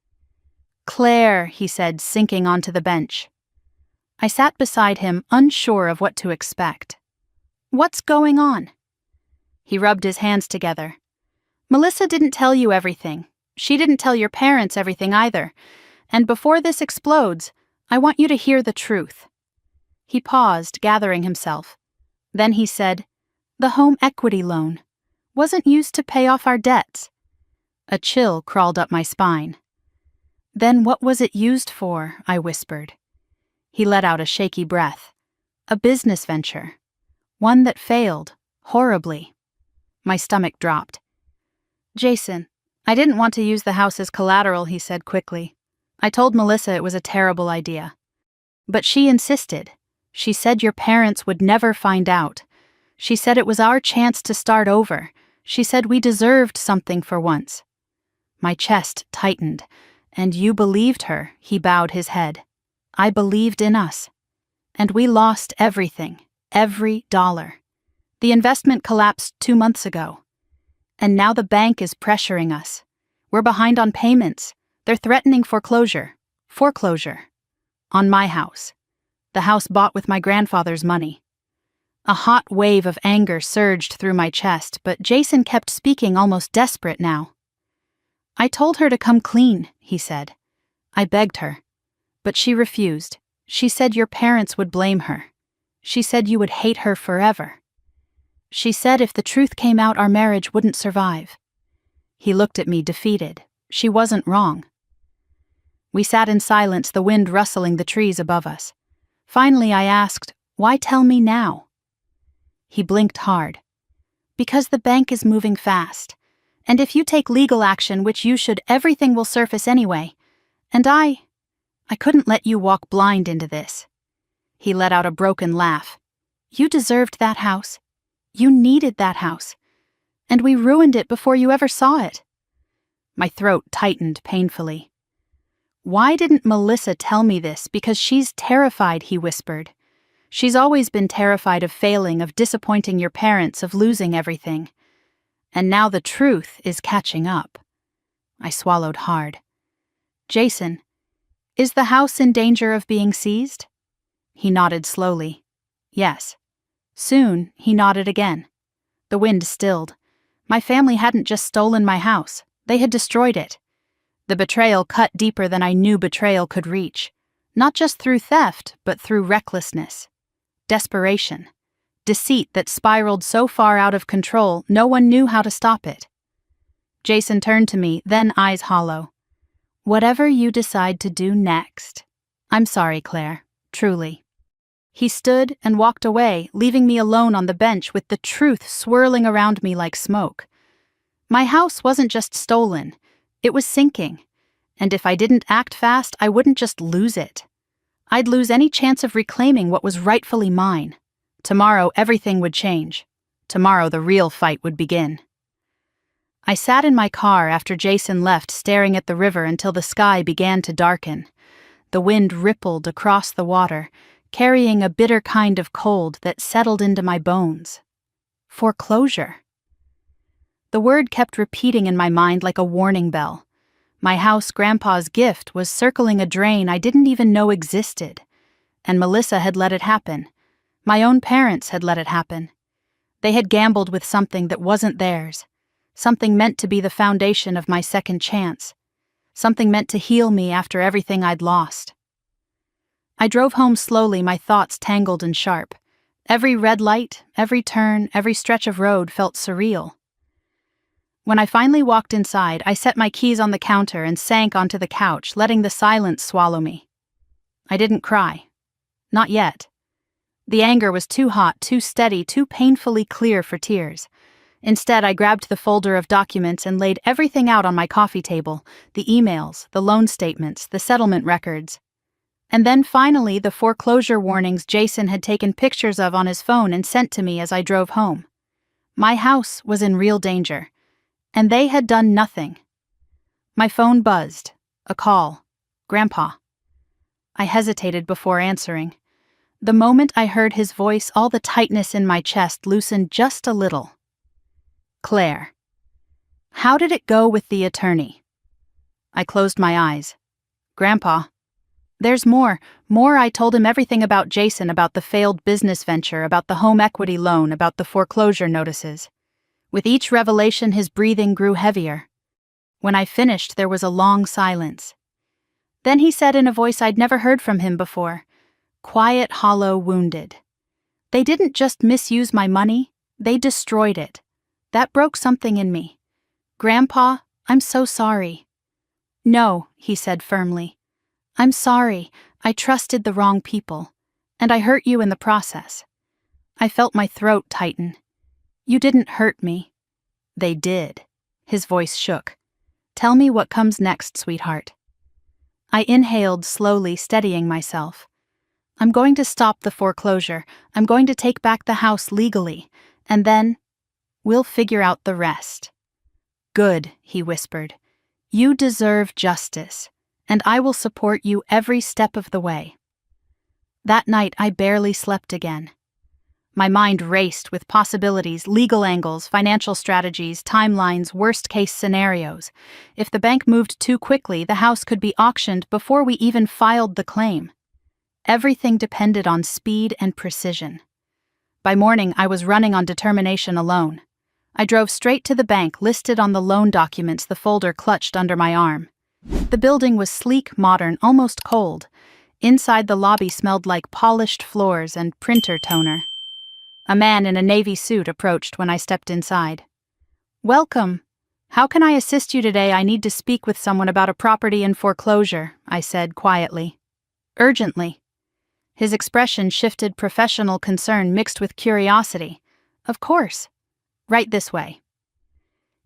Speaker 1: "Claire," he said, sinking onto the bench. I sat beside him, unsure of what to expect. "What's going on?" He rubbed his hands together. "Melissa didn't tell you everything. She didn't tell your parents everything either. And before this explodes, I want you to hear the truth." He paused, gathering himself. Then he said, "The home equity loan wasn't used to pay off our debts." A chill crawled up my spine. "Then what was it used for?" I whispered. He let out a shaky breath. "A business venture. One that failed, horribly." My stomach dropped. "Jason, I didn't want to use the house as collateral," he said quickly. "I told Melissa it was a terrible idea. But she insisted. She said your parents would never find out. She said it was our chance to start over. She said we deserved something for once." My chest tightened. "And you believed her," he bowed his head. "I believed in us. And we lost everything, every dollar. The investment collapsed 2 months ago. And now the bank is pressuring us. We're behind on payments. They're threatening foreclosure. Foreclosure. On my house. The house bought with my grandfather's money. A hot wave of anger surged through my chest, but Jason kept speaking, almost desperate now. I told her to come clean, he said. I begged her. But she refused. She said your parents would blame her. She said you would hate her forever. She said if the truth came out, our marriage wouldn't survive. He looked at me, defeated. She wasn't wrong. We sat in silence, the wind rustling the trees above us. Finally, I asked, "Why tell me now?" He blinked hard. "Because the bank is moving fast. And if you take legal action, which you should, everything will surface anyway. And I couldn't let you walk blind into this." He let out a broken laugh. "You deserved that house. You needed that house. And we ruined it before you ever saw it." My throat tightened painfully. "Why didn't Melissa tell me this? Because she's terrified," he whispered. "She's always been terrified of failing, of disappointing your parents, of losing everything. And now the truth is catching up." I swallowed hard. "Jason, is the house in danger of being seized?" He nodded slowly. "Yes." Soon, he nodded again. The wind stilled. My family hadn't just stolen my house. They had destroyed it. The betrayal cut deeper than I knew betrayal could reach. Not just through theft, but through recklessness. Desperation. Deceit that spiraled so far out of control, no one knew how to stop it. Jason turned to me, then eyes hollow. "Whatever you decide to do next. I'm sorry, Claire. Truly." He stood and walked away, leaving me alone on the bench with the truth swirling around me like smoke. My house wasn't just stolen. It was sinking. And if I didn't act fast, I wouldn't just lose it. I'd lose any chance of reclaiming what was rightfully mine. Tomorrow, everything would change. Tomorrow, the real fight would begin. I sat in my car after Jason left, staring at the river until the sky began to darken. The wind rippled across the water, carrying a bitter kind of cold that settled into my bones. Foreclosure. The word kept repeating in my mind like a warning bell. My house, Grandpa's gift, was circling a drain I didn't even know existed. And Melissa had let it happen. My own parents had let it happen. They had gambled with something that wasn't theirs. Something meant to be the foundation of my second chance. Something meant to heal me after everything I'd lost. I drove home slowly, my thoughts tangled and sharp. Every red light, every turn, every stretch of road felt surreal. When I finally walked inside, I set my keys on the counter and sank onto the couch, letting the silence swallow me. I didn't cry. Not yet. The anger was too hot, too steady, too painfully clear for tears. Instead, I grabbed the folder of documents and laid everything out on my coffee table, the emails, the loan statements, the settlement records. And then finally, the foreclosure warnings Jason had taken pictures of on his phone and sent to me as I drove home. My house was in real danger, and they had done nothing. My phone buzzed. A call. Grandpa. I hesitated before answering. The moment I heard his voice, all the tightness in my chest loosened just a little. "Claire. How did it go with the attorney?" I closed my eyes. "Grandpa. There's more. I told him everything about Jason, about the failed business venture, about the home equity loan, about the foreclosure notices. With each revelation, his breathing grew heavier. When I finished, there was a long silence. Then he said in a voice I'd never heard from him before, quiet, hollow, wounded. "They didn't just misuse my money, they destroyed it. That broke something in me. Grandpa, I'm so sorry." "No," he said firmly. "I'm sorry. I trusted the wrong people. And I hurt you in the process." I felt my throat tighten. "You didn't hurt me." "They did." His voice shook. "Tell me what comes next, sweetheart." I inhaled slowly, steadying myself. "I'm going to stop the foreclosure. I'm going to take back the house legally. And then we'll figure out the rest." "Good," he whispered. "You deserve justice. And I will support you every step of the way." That night, I barely slept again. My mind raced with possibilities, legal angles, financial strategies, timelines, worst-case scenarios. If the bank moved too quickly, the house could be auctioned before we even filed the claim. Everything depended on speed and precision. By morning, I was running on determination alone. I drove straight to the bank, listed on the loan documents, the folder clutched under my arm. The building was sleek, modern, almost cold. Inside, the lobby smelled like polished floors and printer toner. A man in a navy suit approached when I stepped inside. "Welcome. How can I assist you today? I need to speak with someone about a property in foreclosure," I said quietly. "Urgently." His expression shifted professional concern mixed with curiosity. "Of course. Right this way."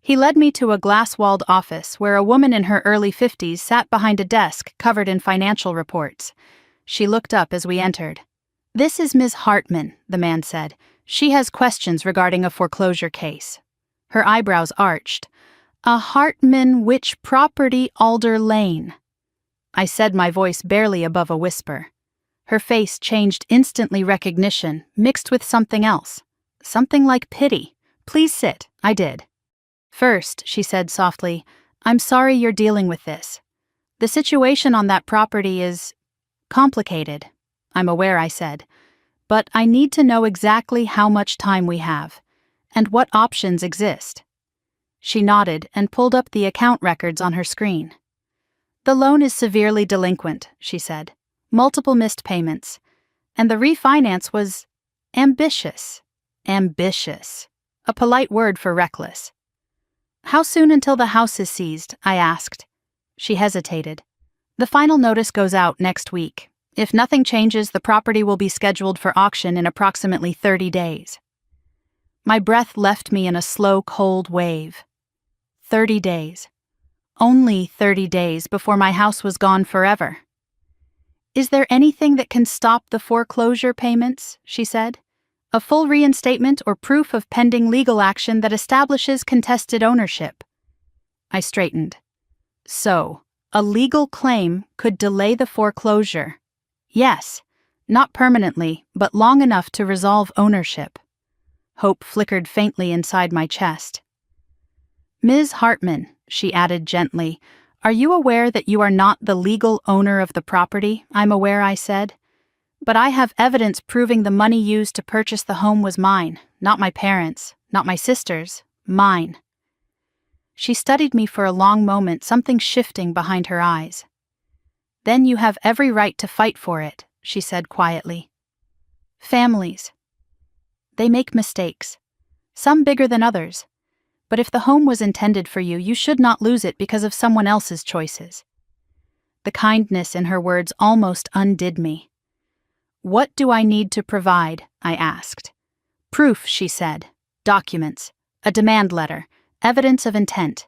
Speaker 1: He led me to a glass-walled office where a woman in her early 50s sat behind a desk covered in financial reports. She looked up as we entered. "This is Ms. Hartman," the man said. "She has questions regarding a foreclosure case." Her eyebrows arched. "A Hartman, which property? Alder Lane." I said, my voice barely above a whisper. Her face changed instantly, recognition, mixed with something else. Something like pity. "Please sit." I did. "First," she said softly, "I'm sorry you're dealing with this. The situation on that property is complicated." "I'm aware," I said. "But I need to know exactly how much time we have, and what options exist." She nodded and pulled up the account records on her screen. "The loan is severely delinquent," she said. "Multiple missed payments. And the refinance was ambitious." Ambitious. A polite word for reckless. "How soon until the house is seized?" I asked. She hesitated. "The final notice goes out next week. If nothing changes, the property will be scheduled for auction in approximately 30 days. My breath left me in a slow, cold wave. 30 days. Only 30 days before my house was gone forever. "Is there anything that can stop the foreclosure payments?" she said. "A full reinstatement or proof of pending legal action that establishes contested ownership." I straightened. So, a legal claim could delay the foreclosure. Yes, not permanently, but long enough to resolve ownership. Hope flickered faintly inside my chest. "Ms. Hartman," she added gently, "are you aware that you are not the legal owner of the property?" "I'm aware," I said. "But I have evidence proving the money used to purchase the home was mine, not my parents', not my sister's, mine." She studied me for a long moment, something shifting behind her eyes. "Then you have every right to fight for it," she said quietly. "Families. They make mistakes, some bigger than others. But if the home was intended for you, you should not lose it because of someone else's choices." The kindness in her words almost undid me. "What do I need to provide?" I asked. "Proof," she said. "Documents. A demand letter. Evidence of intent.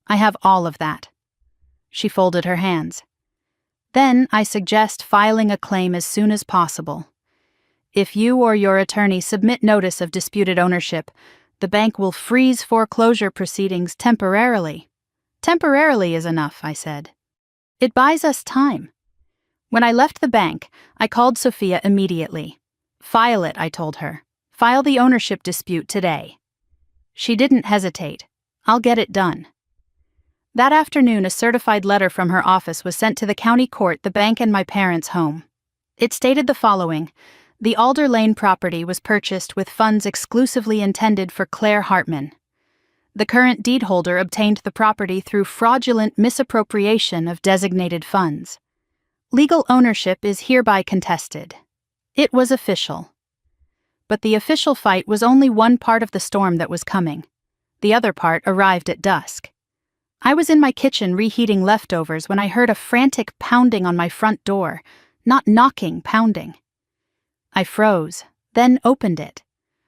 Speaker 1: I have all of that." She folded her hands. "Then I suggest filing a claim as soon as possible. If you or your attorney submit notice of disputed ownership, the bank will freeze foreclosure proceedings temporarily." "Temporarily is enough," I said. "It buys us time." When I left the bank, I called Sophia immediately. "File it," I told her. "File the ownership dispute today." She didn't hesitate. "I'll get it done." That afternoon, a certified letter from her office was sent to the county court, the bank, and my parents' home. It stated the following: the Alder Lane property was purchased with funds exclusively intended for Claire Hartman. The current deed holder obtained the property through fraudulent misappropriation of designated funds. Legal ownership is hereby contested. It was official. But the official fight was only one part of the storm that was coming. The other part arrived at dusk. I was in my kitchen reheating leftovers when I heard a frantic pounding on my front door. Not knocking, pounding. I froze, then opened it.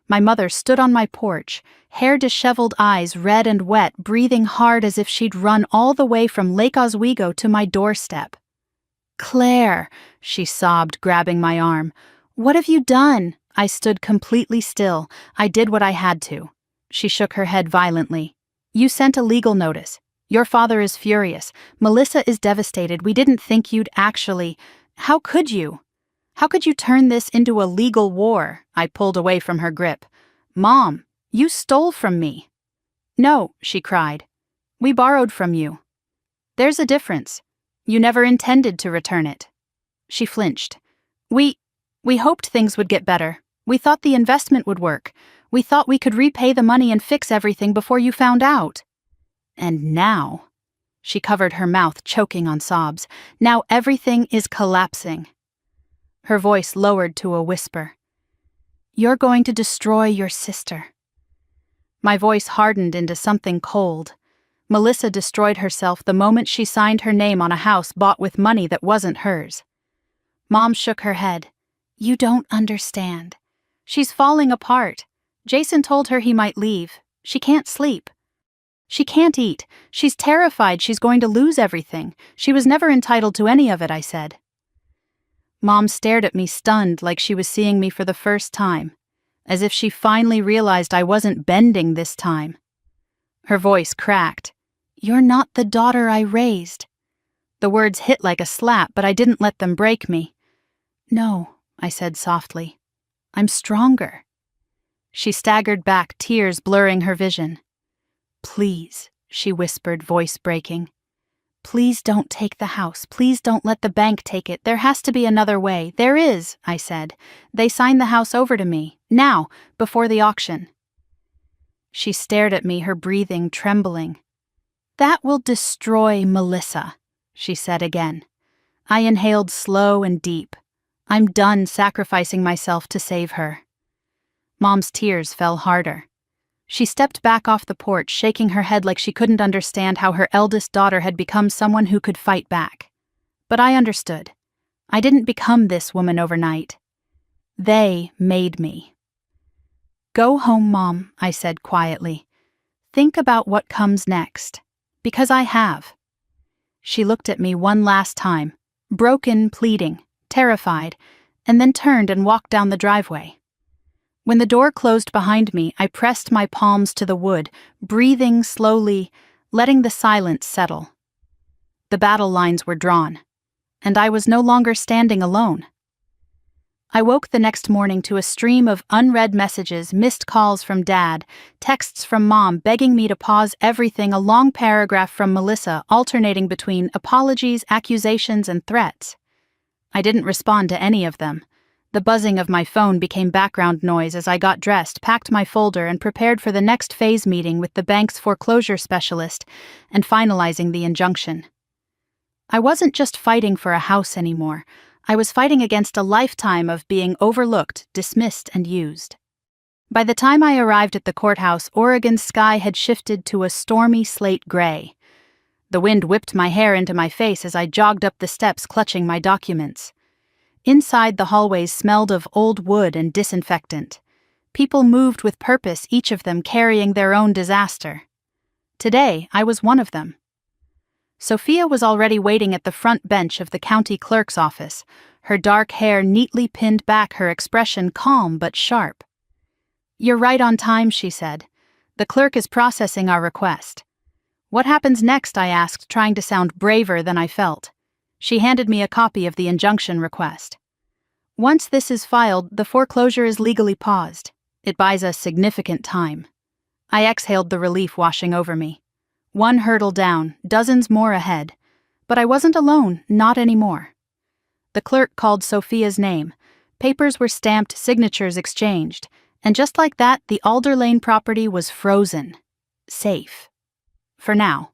Speaker 1: My mother stood on my porch, hair disheveled, eyes red and wet, breathing hard as if she'd run all the way from Lake Oswego to my doorstep. "Claire," she sobbed, grabbing my arm. "What have you done?" I stood completely still. I did what I had to. She shook her head violently. "You sent a legal notice. Your father is furious. Melissa is devastated. We didn't think you'd actually... How could you? How could you turn this into a legal war? I pulled away from her grip. Mom, you stole from me. No, she cried. We borrowed from you. There's a difference. You never intended to return it. She flinched. We hoped things would get better. We thought the investment would work. We thought we could repay the money and fix everything before you found out. And now, she covered her mouth, choking on sobs. Now everything is collapsing. Her voice lowered to a whisper. You're going to destroy your sister. My voice hardened into something cold. Melissa destroyed herself the moment she signed her name on a house bought with money that wasn't hers. Mom shook her head. You don't understand. She's falling apart. Jason told her he might leave. She can't sleep. She can't eat. She's terrified she's going to lose everything. She was never entitled to any of it, I said. Mom stared at me, stunned, like she was seeing me for the first time, as if she finally realized I wasn't bending this time. Her voice cracked. You're not the daughter I raised. The words hit like a slap, but I didn't let them break me. No, I said softly. I'm stronger. She staggered back, tears blurring her vision. Please, she whispered, voice breaking. Please don't take the house. Please don't let the bank take it. There has to be another way. There is, I said. They signed the house over to me. Now, before the auction. She stared at me, her breathing trembling. That will destroy Melissa, she said again. I inhaled slow and deep. I'm done sacrificing myself to save her. Mom's tears fell harder. She stepped back off the porch, shaking her head like she couldn't understand how her eldest daughter had become someone who could fight back. But I understood. I didn't become this woman overnight. They made me. Go home, Mom, I said quietly. Think about what comes next. Because I have. She looked at me one last time, broken, pleading, terrified, and then turned and walked down the driveway. When the door closed behind me, I pressed my palms to the wood, breathing slowly, letting the silence settle. The battle lines were drawn, and I was no longer standing alone. I woke the next morning to a stream of unread messages, missed calls from Dad, texts from Mom begging me to pause everything, a long paragraph from Melissa alternating between apologies, accusations, and threats. I didn't respond to any of them. The buzzing of my phone became background noise as I got dressed, packed my folder, and prepared for the next phase meeting with the bank's foreclosure specialist and finalizing the injunction. I wasn't just fighting for a house anymore. I was fighting against a lifetime of being overlooked, dismissed, and used. By the time I arrived at the courthouse, Oregon's sky had shifted to a stormy slate gray. The wind whipped my hair into my face as I jogged up the steps clutching my documents. Inside, the hallways smelled of old wood and disinfectant. People moved with purpose, each of them carrying their own disaster. Today, I was one of them. Sophia was already waiting at the front bench of the county clerk's office, her dark hair neatly pinned back, her expression calm but sharp. You're right on time, she said. The clerk is processing our request. What happens next? I asked, trying to sound braver than I felt. She handed me a copy of the injunction request. Once this is filed, the foreclosure is legally paused. It buys us significant time. I exhaled, the relief washing over me. One hurdle down, dozens more ahead. But I wasn't alone, not anymore. The clerk called Sophia's name. Papers were stamped, signatures exchanged. And just like that, the Alder Lane property was frozen. Safe. For now.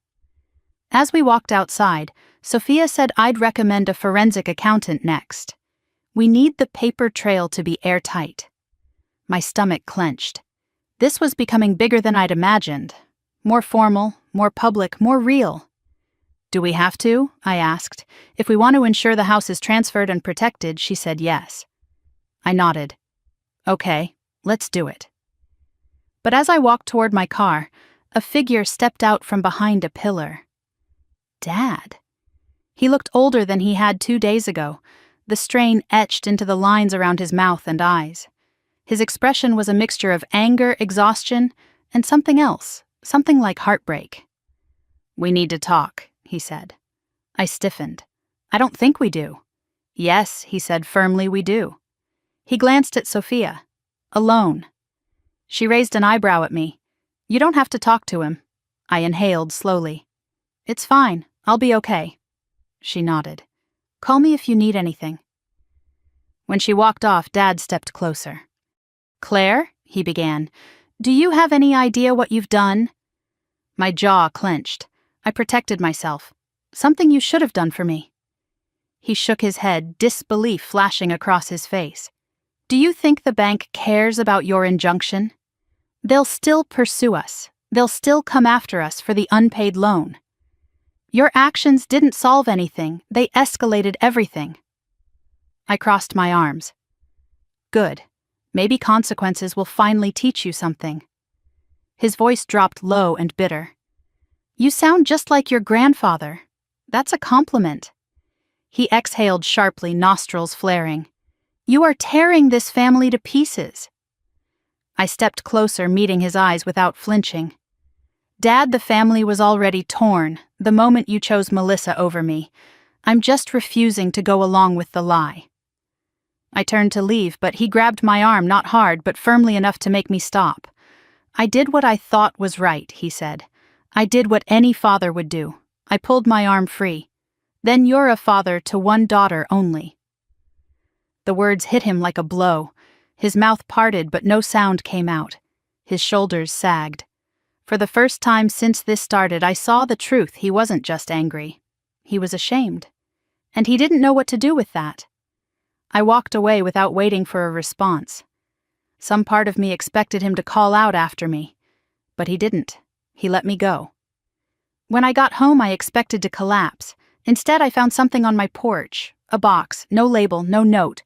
Speaker 1: As we walked outside, Sophia said I'd recommend a forensic accountant next. We need the paper trail to be airtight. My stomach clenched. This was becoming bigger than I'd imagined. More formal, more public, more real. Do we have to? I asked. If we want to ensure the house is transferred and protected, she said yes. I nodded. Okay, let's do it. But as I walked toward my car, a figure stepped out from behind a pillar. Dad. He looked older than he had 2 days ago, the strain etched into the lines around his mouth and eyes. His expression was a mixture of anger, exhaustion, and something else, something like heartbreak. We need to talk, he said. I stiffened. I don't think we do. Yes, he said firmly, we do. He glanced at Sophia. Alone. She raised an eyebrow at me. You don't have to talk to him. I inhaled slowly. It's fine, I'll be okay. She nodded. Call me if you need anything. When she walked off, Dad stepped closer. Claire, he began, do you have any idea what you've done? My jaw clenched. I protected myself. Something you should have done for me. He shook his head, disbelief flashing across his face. Do you think the bank cares about your injunction? They'll still pursue us. They'll still come after us for the unpaid loan. Your actions didn't solve anything. They escalated everything. I crossed my arms. Good. Maybe consequences will finally teach you something. His voice dropped low and bitter. You sound just like your grandfather. That's a compliment. He exhaled sharply, nostrils flaring. You are tearing this family to pieces. I stepped closer, meeting his eyes without flinching. Dad, the family was already torn the moment you chose Melissa over me. I'm just refusing to go along with the lie. I turned to leave, but he grabbed my arm, not hard, but firmly enough to make me stop. I did what I thought was right, he said. I did what any father would do. I pulled my arm free. Then you're a father to one daughter only. The words hit him like a blow. His mouth parted, but no sound came out. His shoulders sagged. For the first time since this started, I saw the truth. He wasn't just angry. He was ashamed. And he didn't know what to do with that. I walked away without waiting for a response. Some part of me expected him to call out after me. But he didn't. He let me go. When I got home, I expected to collapse. Instead, I found something on my porch. A box, no label, no note.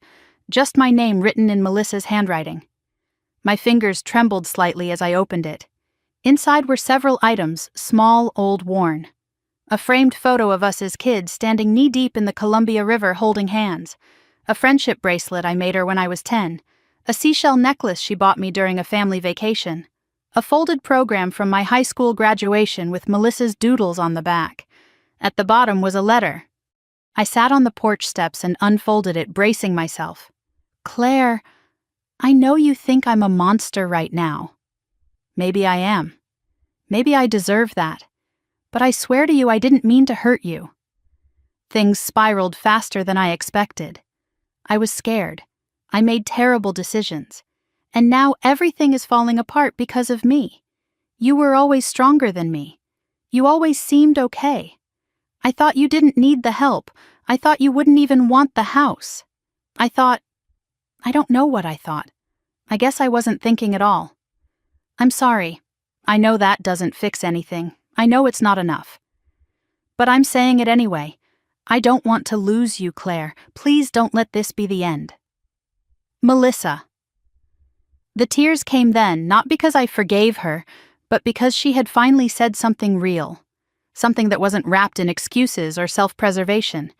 Speaker 1: Just my name written in Melissa's handwriting. My fingers trembled slightly as I opened it. Inside were several items, small, old, worn. A framed photo of us as kids standing knee-deep in the Columbia River holding hands. A friendship bracelet I made her when I was 10. A seashell necklace she bought me during a family vacation. A folded program from my high school graduation with Melissa's doodles on the back. At the bottom was a letter. I sat on the porch steps and unfolded it, bracing myself. Claire, I know you think I'm a monster right now. Maybe I am. Maybe I deserve that. But I swear to you I didn't mean to hurt you. Things spiraled faster than I expected. I was scared. I made terrible decisions. And now everything is falling apart because of me. You were always stronger than me. You always seemed okay. I thought you didn't need the help. I thought you wouldn't even want the house. I don't know what I thought. I guess I wasn't thinking at all. I'm sorry. I know that doesn't fix anything. I know it's not enough. But I'm saying it anyway. I don't want to lose you, Claire. Please don't let this be the end. Melissa. The tears came then, not because I forgave her, but because she had finally said something real. Something that wasn't wrapped in excuses or self-preservation.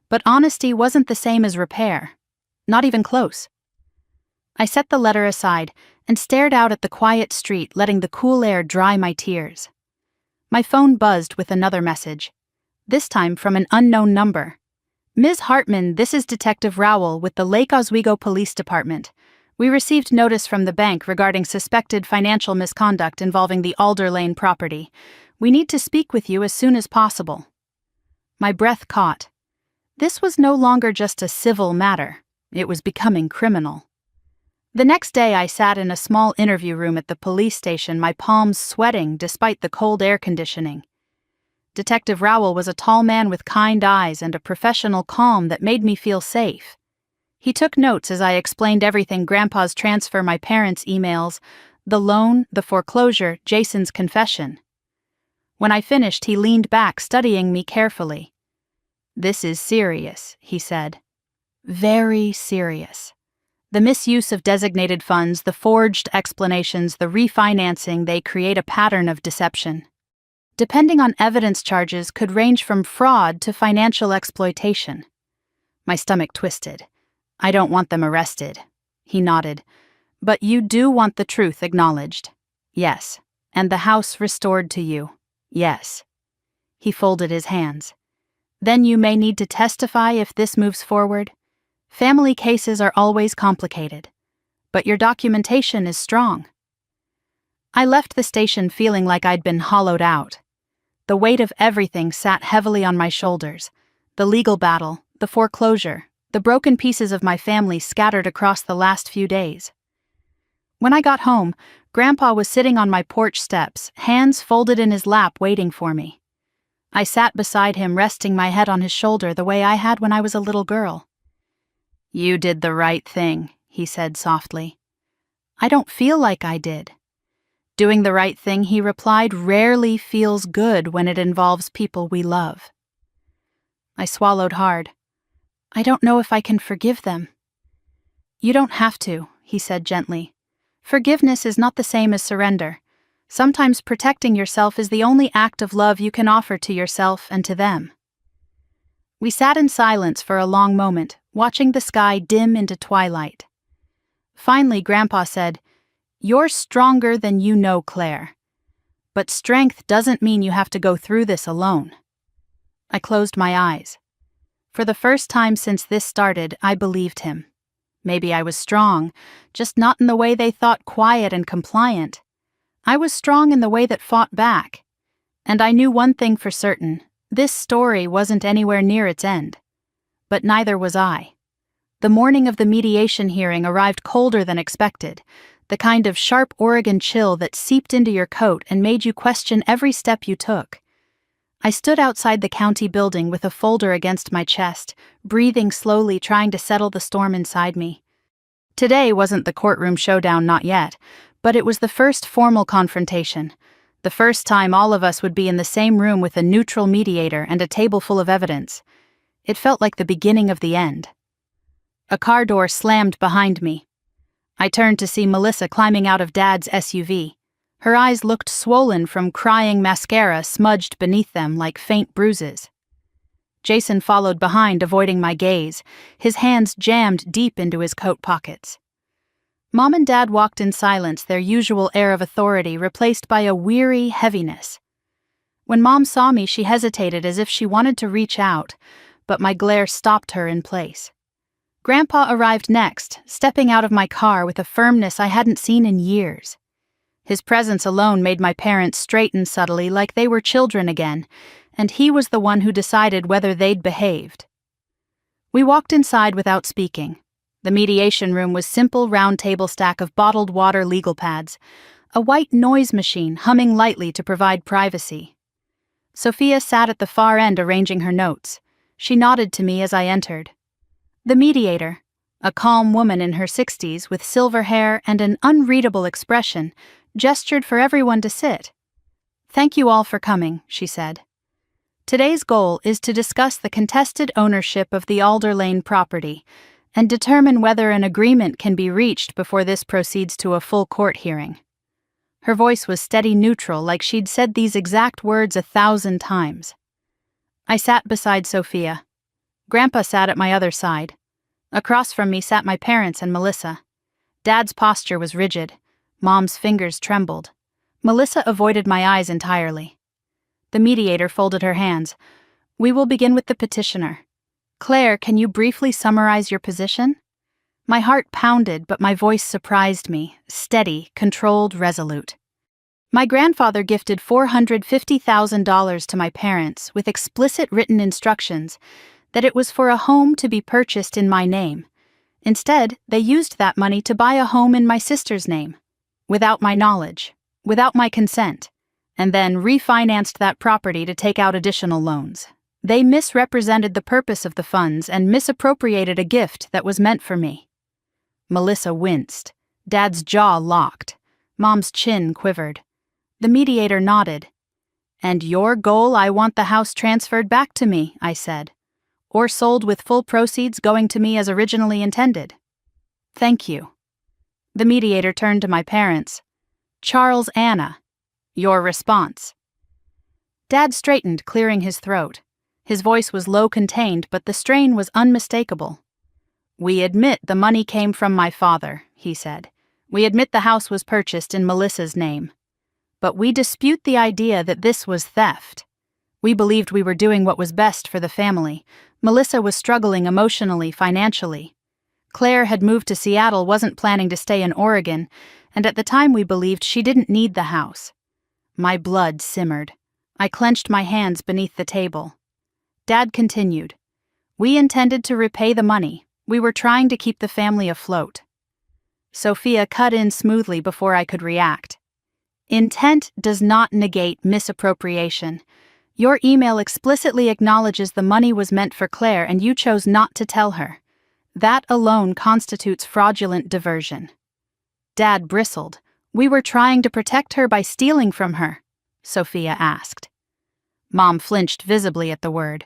Speaker 1: But honesty wasn't the same as repair. Not even close. I set the letter aside and stared out at the quiet street, letting the cool air dry my tears. My phone buzzed with another message. This time from an unknown number. Ms. Hartman, this is Detective Rowell with the Lake Oswego Police Department. We received notice from the bank regarding suspected financial misconduct involving the Alder Lane property. We need to speak with you as soon as possible. My breath caught. This was no longer just a civil matter. It was becoming criminal. The next day I sat in a small interview room at the police station, my palms sweating despite the cold air conditioning. Detective Rowell was a tall man with kind eyes and a professional calm that made me feel safe. He took notes as I explained everything: Grandpa's transfer, my parents' emails, the loan, the foreclosure, Jason's confession. When I finished, he leaned back, studying me carefully. This is serious, he said. Very serious. The misuse of designated funds, the forged explanations, the refinancing, they create a pattern of deception. Depending on evidence, charges could range from fraud to financial exploitation. My stomach twisted. I don't want them arrested. He nodded. But you do want the truth acknowledged. Yes. And the house restored to you. Yes. He folded his hands. Then you may need to testify if this moves forward. Family cases are always complicated, but your documentation is strong. I left the station feeling like I'd been hollowed out. The weight of everything sat heavily on my shoulders. The legal battle, the foreclosure, the broken pieces of my family scattered across the last few days. When I got home, Grandpa was sitting on my porch steps, hands folded in his lap waiting for me. I sat beside him, resting my head on his shoulder the way I had when I was a little girl. "You did the right thing," he said softly. "I don't feel like I did." "Doing the right thing," he replied, "rarely feels good when it involves people we love." I swallowed hard. "I don't know if I can forgive them." "You don't have to," he said gently. "Forgiveness is not the same as surrender. Sometimes protecting yourself is the only act of love you can offer to yourself and to them." We sat in silence for a long moment, watching the sky dim into twilight. Finally, Grandpa said, "You're stronger than you know, Claire. But strength doesn't mean you have to go through this alone." I closed my eyes. For the first time since this started, I believed him. Maybe I was strong, just not in the way they thought quiet and compliant. I was strong in the way that fought back. And I knew one thing for certain: this story wasn't anywhere near its end. But neither was I. The morning of the mediation hearing arrived colder than expected, the kind of sharp Oregon chill that seeped into your coat and made you question every step you took. I stood outside the county building with a folder against my chest, breathing slowly, trying to settle the storm inside me. Today wasn't the courtroom showdown, not yet, but it was the first formal confrontation, the first time all of us would be in the same room with a neutral mediator and a table full of evidence. It felt like the beginning of the end. A car door slammed behind me. I turned to see Melissa climbing out of Dad's SUV. Her eyes looked swollen from crying mascara smudged beneath them like faint bruises. Jason followed behind, avoiding my gaze, his hands jammed deep into his coat pockets. Mom and Dad walked in silence, their usual air of authority replaced by a weary heaviness. When Mom saw me, she hesitated as if she wanted to reach out, but my glare stopped her in place. Grandpa arrived next, stepping out of my car with a firmness I hadn't seen in years. His presence alone made my parents straighten subtly like they were children again, and he was the one who decided whether they'd behaved. We walked inside without speaking. The mediation room was simple round table stack of bottled water legal pads, a white noise machine humming lightly to provide privacy. Sophia sat at the far end arranging her notes. She nodded to me as I entered. The mediator, a calm woman in her 60s with silver hair and an unreadable expression, gestured for everyone to sit. "Thank you all for coming," she said. "Today's goal is to discuss the contested ownership of the Alder Lane property and determine whether an agreement can be reached before this proceeds to a full court hearing." Her voice was steady neutral, like she'd said these exact words 1,000 times. I sat beside Sophia. Grandpa sat at my other side. Across from me sat my parents and Melissa. Dad's posture was rigid. Mom's fingers trembled. Melissa avoided my eyes entirely. The mediator folded her hands. "We will begin with the petitioner. Claire, can you briefly summarize your position?" My heart pounded, but my voice surprised me, steady, controlled, resolute. My grandfather gifted $450,000 to my parents with explicit written instructions that it was for a home to be purchased in my name. Instead, they used that money to buy a home in my sister's name, without my knowledge, without my consent, and then refinanced that property to take out additional loans. They misrepresented the purpose of the funds and misappropriated a gift that was meant for me. Melissa winced. Dad's jaw locked. Mom's chin quivered. The mediator nodded. "And your goal, I want the house transferred back to me," I said, "or sold with full proceeds going to me as originally intended." "Thank you." The mediator turned to my parents. "Charles, Anna, your response." Dad straightened, clearing his throat. His voice was low-contained, but the strain was unmistakable. "We admit the money came from my father," he said. "We admit the house was purchased in Melissa's name. But we dispute the idea that this was theft. We believed we were doing what was best for the family. Melissa was struggling emotionally, financially. Claire had moved to Seattle, wasn't planning to stay in Oregon, and at the time we believed she didn't need the house. My blood simmered. I clenched my hands beneath the table. Dad continued. We intended to repay the money. We were trying to keep the family afloat. Sophia cut in smoothly before I could react. Intent does not negate misappropriation. Your email explicitly acknowledges the money was meant for Claire and you chose not to tell her. That alone constitutes fraudulent diversion. Dad bristled. We were trying to protect her by stealing from her, Sophia asked. Mom flinched visibly at the word.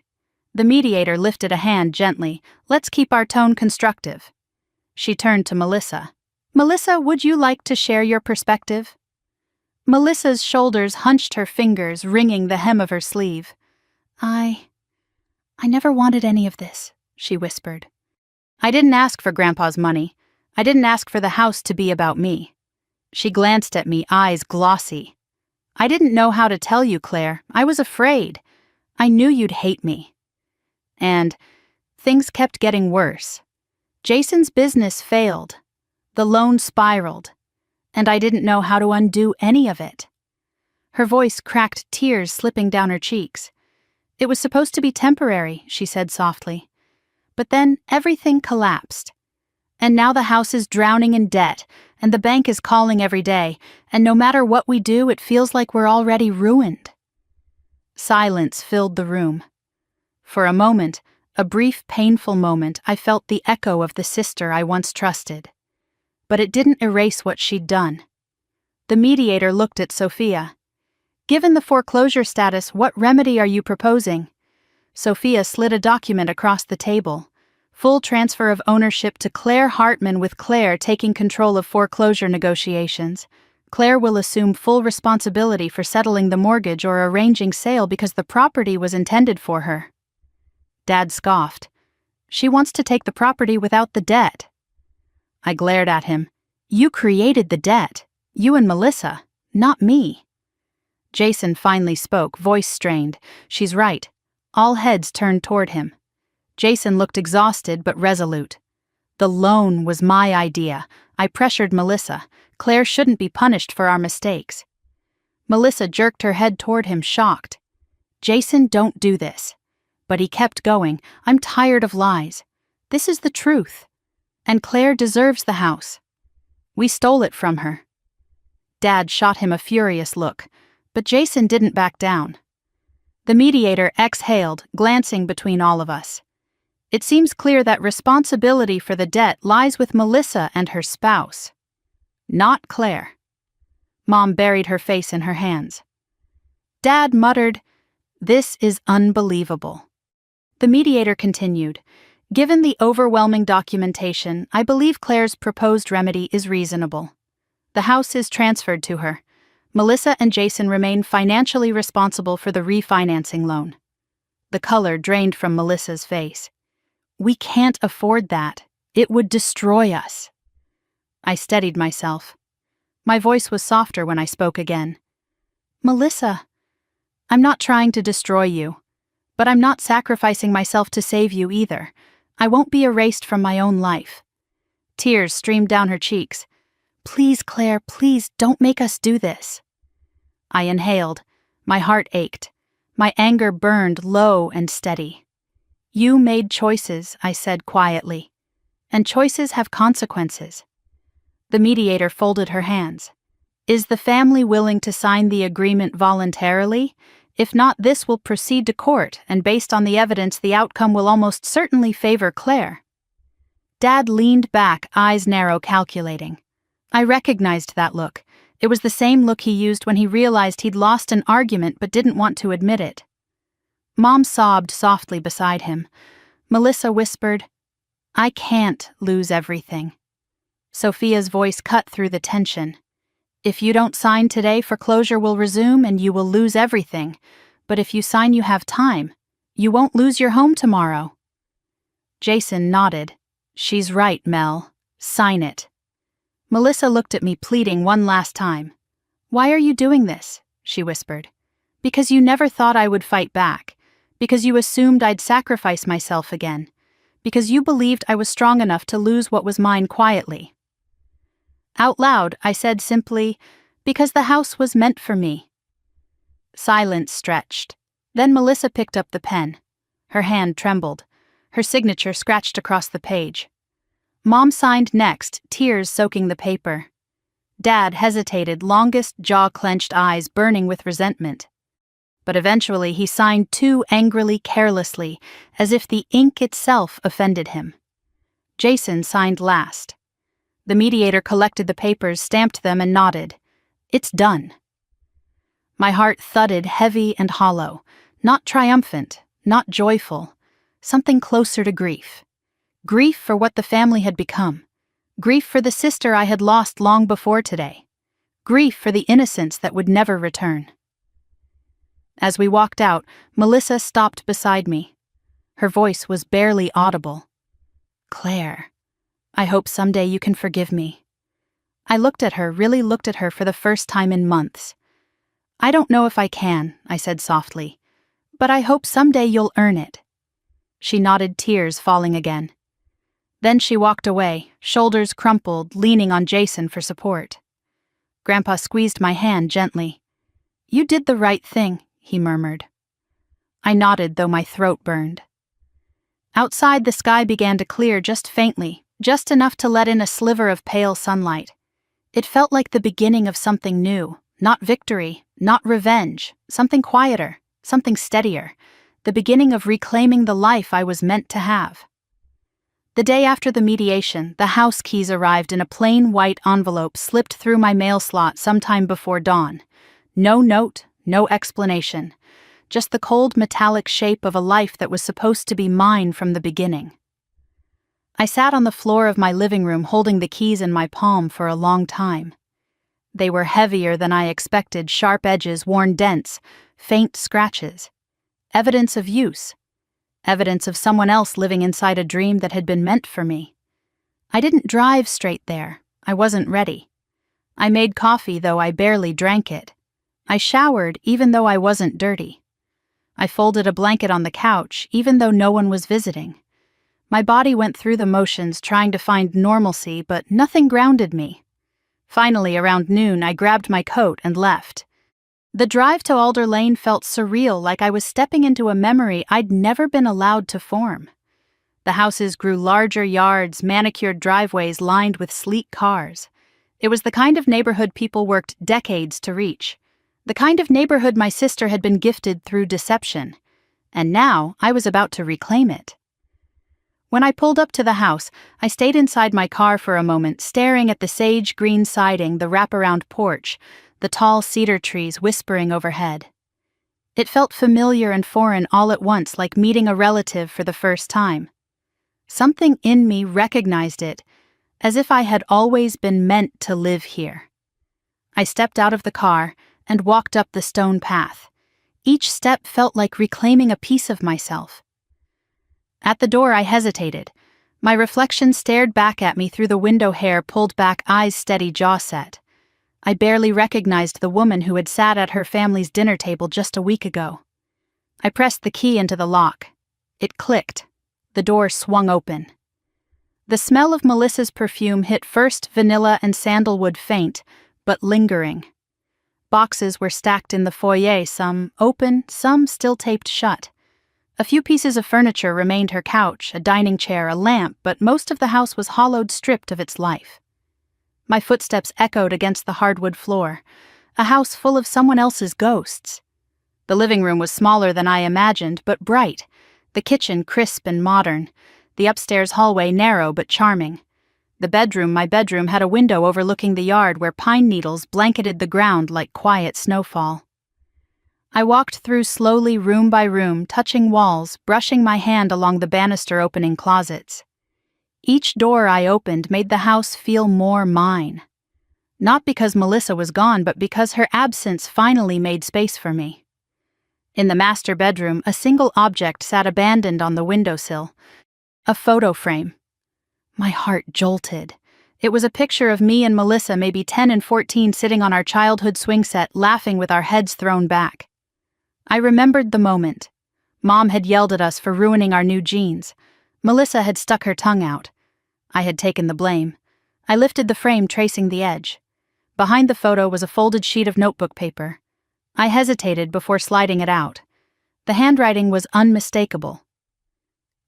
Speaker 1: The mediator lifted a hand gently. Let's keep our tone constructive. She turned to Melissa. Melissa, would you like to share your perspective? Melissa's shoulders hunched, her fingers wringing the hem of her sleeve. I never wanted any of this, she whispered. I didn't ask for Grandpa's money. I didn't ask for the house to be about me. She glanced at me, eyes glossy. I didn't know how to tell you, Claire. I was afraid. I knew you'd hate me. And things kept getting worse. Jason's business failed. The loan spiraled. And I didn't know how to undo any of it. Her voice cracked, tears slipping down her cheeks. It was supposed to be temporary, she said softly. But then everything collapsed. And now the house is drowning in debt, and the bank is calling every day, and no matter what we do, it feels like we're already ruined. Silence filled the room. For a moment, a brief, painful moment, I felt the echo of the sister I once trusted. But it didn't erase what she'd done. The mediator looked at Sophia. Given the foreclosure status, what remedy are you proposing? Sophia slid a document across the table. Full transfer of ownership to Claire Hartman, with Claire taking control of foreclosure negotiations. Claire will assume full responsibility for settling the mortgage or arranging sale because the property was intended for her. Dad scoffed. She wants to take the property without the debt. I glared at him. You created the debt. You and Melissa, not me. Jason finally spoke, voice strained. She's right. All heads turned toward him. Jason looked exhausted but resolute. The loan was my idea. I pressured Melissa. Claire shouldn't be punished for our mistakes. Melissa jerked her head toward him, shocked. Jason, don't do this. But he kept going. I'm tired of lies. This is the truth. And Claire deserves the house. We stole it from her. Dad shot him a furious look, but Jason didn't back down. The mediator exhaled, glancing between all of us. It seems clear that responsibility for the debt lies with Melissa and her spouse, not Claire. Mom buried her face in her hands. Dad muttered, "This is unbelievable." The mediator continued, "Given the overwhelming documentation, I believe Claire's proposed remedy is reasonable. The house is transferred to her. Melissa and Jason remain financially responsible for the refinancing loan." The color drained from Melissa's face. "We can't afford that. It would destroy us." I steadied myself. My voice was softer when I spoke again. "Melissa, I'm not trying to destroy you, but I'm not sacrificing myself to save you either. I won't be erased from my own life." Tears streamed down her cheeks. "Please, Claire, please don't make us do this." I inhaled. My heart ached. My anger burned low and steady. "You made choices," I said quietly. "And choices have consequences." The mediator folded her hands. "Is the family willing to sign the agreement voluntarily? If not, this will proceed to court, and based on the evidence, the outcome will almost certainly favor Claire." Dad leaned back, eyes narrow, calculating. I recognized that look. It was the same look he used when he realized he'd lost an argument but didn't want to admit it. Mom sobbed softly beside him. Melissa whispered, "I can't lose everything." Sophia's voice cut through the tension. "If you don't sign today, foreclosure will resume and you will lose everything. But if you sign, you have time. You won't lose your home tomorrow." Jason nodded. "She's right, Mel. Sign it." Melissa looked at me, pleading one last time. "Why are you doing this?" she whispered. "Because you never thought I would fight back. Because you assumed I'd sacrifice myself again. Because you believed I was strong enough to lose what was mine quietly. Out loud, I said simply, because the house was meant for me. Silence stretched. Then Melissa picked up the pen. Her hand trembled. Her signature scratched across the page. Mom signed next, tears soaking the paper. Dad hesitated, longest jaw-clenched eyes burning with resentment. But eventually he signed too angrily, carelessly, as if the ink itself offended him. Jason signed last. The mediator collected the papers, stamped them, and nodded. It's done. My heart thudded heavy and hollow, not triumphant, not joyful, something closer to grief. Grief for what the family had become. Grief for the sister I had lost long before today. Grief for the innocence that would never return. As we walked out, Melissa stopped beside me. Her voice was barely audible. Claire, I hope someday you can forgive me. I looked at her, really looked at her for the first time in months. I don't know if I can, I said softly, but I hope someday you'll earn it. She nodded, tears falling again. Then she walked away, shoulders crumpled, leaning on Jason for support. Grandpa squeezed my hand gently. You did the right thing, he murmured. I nodded, though my throat burned. Outside, the sky began to clear just faintly, just enough to let in a sliver of pale sunlight. It felt like the beginning of something new, not victory, not revenge, something quieter, something steadier, the beginning of reclaiming the life I was meant to have. The day after the mediation, the house keys arrived in a plain white envelope slipped through my mail slot sometime before dawn. No note, no explanation, just the cold metallic shape of a life that was supposed to be mine from the beginning. I sat on the floor of my living room holding the keys in my palm for a long time. They were heavier than I expected, sharp edges, worn dents, faint scratches. Evidence of use. Evidence of someone else living inside a dream that had been meant for me. I didn't drive straight there. I wasn't ready. I made coffee, though I barely drank it. I showered, even though I wasn't dirty. I folded a blanket on the couch, even though no one was visiting. My body went through the motions, trying to find normalcy, but nothing grounded me. Finally, around noon, I grabbed my coat and left. The drive to Alder Lane felt surreal, like I was stepping into a memory I'd never been allowed to form. The houses grew larger, yards, manicured driveways lined with sleek cars. It was the kind of neighborhood people worked decades to reach. The kind of neighborhood my sister had been gifted through deception. And now I was about to reclaim it. When I pulled up to the house, I stayed inside my car for a moment, staring at the sage green siding, the wraparound porch, the tall cedar trees whispering overhead. It felt familiar and foreign all at once, like meeting a relative for the first time. Something in me recognized it, as if I had always been meant to live here. I stepped out of the car and walked up the stone path. Each step felt like reclaiming a piece of myself. At the door, I hesitated. My reflection stared back at me through the window, hair pulled back, eyes steady, jaw set. I barely recognized the woman who had sat at her family's dinner table just a week ago. I pressed the key into the lock. It clicked. The door swung open. The smell of Melissa's perfume hit first vanilla and sandalwood, faint, but lingering. Boxes were stacked in the foyer, some open, some still taped shut. A few pieces of furniture remained: her couch, a dining chair, a lamp, but most of the house was hollowed, stripped of its life. My footsteps echoed against the hardwood floor, a house full of someone else's ghosts. The living room was smaller than I imagined, but bright, the kitchen crisp and modern, the upstairs hallway narrow but charming. The bedroom, my bedroom, had a window overlooking the yard where pine needles blanketed the ground like quiet snowfall. I walked through slowly, room by room, touching walls, brushing my hand along the banister, opening closets. Each door I opened made the house feel more mine. Not because Melissa was gone, but because her absence finally made space for me. In the master bedroom, a single object sat abandoned on the windowsill, a photo frame. My heart jolted. It was a picture of me and Melissa, maybe 10 and 14, sitting on our childhood swing set, laughing with our heads thrown back. I remembered the moment. Mom had yelled at us for ruining our new jeans. Melissa had stuck her tongue out. I had taken the blame. I lifted the frame, tracing the edge. Behind the photo was a folded sheet of notebook paper. I hesitated before sliding it out. The handwriting was unmistakable.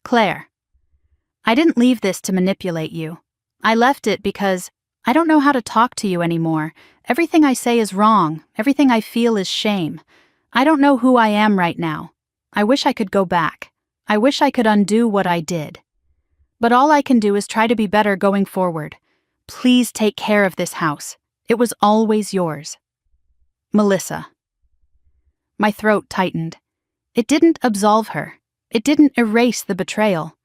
Speaker 1: Claire. I didn't leave this to manipulate you. I left it because I don't know how to talk to you anymore. Everything I say is wrong. Everything I feel is shame. I don't know who I am right now. I wish I could go back. I wish I could undo what I did. But all I can do is try to be better going forward. Please take care of this house. It was always yours. Melissa. My throat tightened. It didn't absolve her. It didn't erase the betrayal.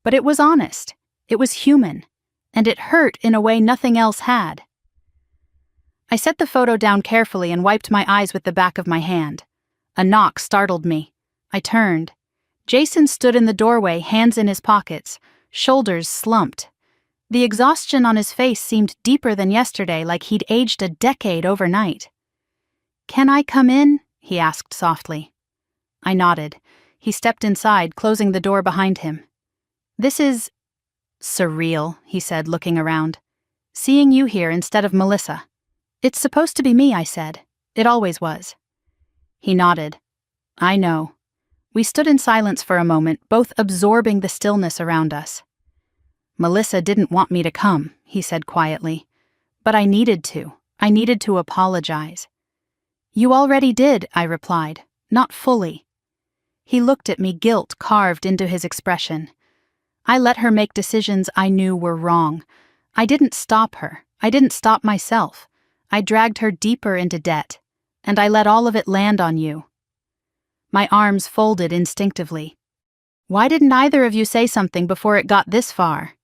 Speaker 1: But it was honest. It was human. And it hurt in a way nothing else had. I set the photo down carefully and wiped my eyes with the back of my hand. A knock startled me. I turned. Jason stood in the doorway, hands in his pockets, shoulders slumped. The exhaustion on his face seemed deeper than yesterday, like he'd aged a decade overnight. "Can I come in?" he asked softly. I nodded. He stepped inside, closing the door behind him. "This is surreal," he said, looking around. "Seeing you here instead of Melissa." "It's supposed to be me," I said. "It always was." He nodded. "I know." We stood in silence for a moment, both absorbing the stillness around us. "Melissa didn't want me to come," he said quietly. "But I needed to. I needed to apologize." "You already did," I replied. "Not fully." He looked at me, guilt carved into his expression. I let her make decisions I knew were wrong. I didn't stop her. I didn't stop myself. I dragged her deeper into debt. And I let all of it land on you. My arms folded instinctively. "Why didn't either of you say something before it got this far?"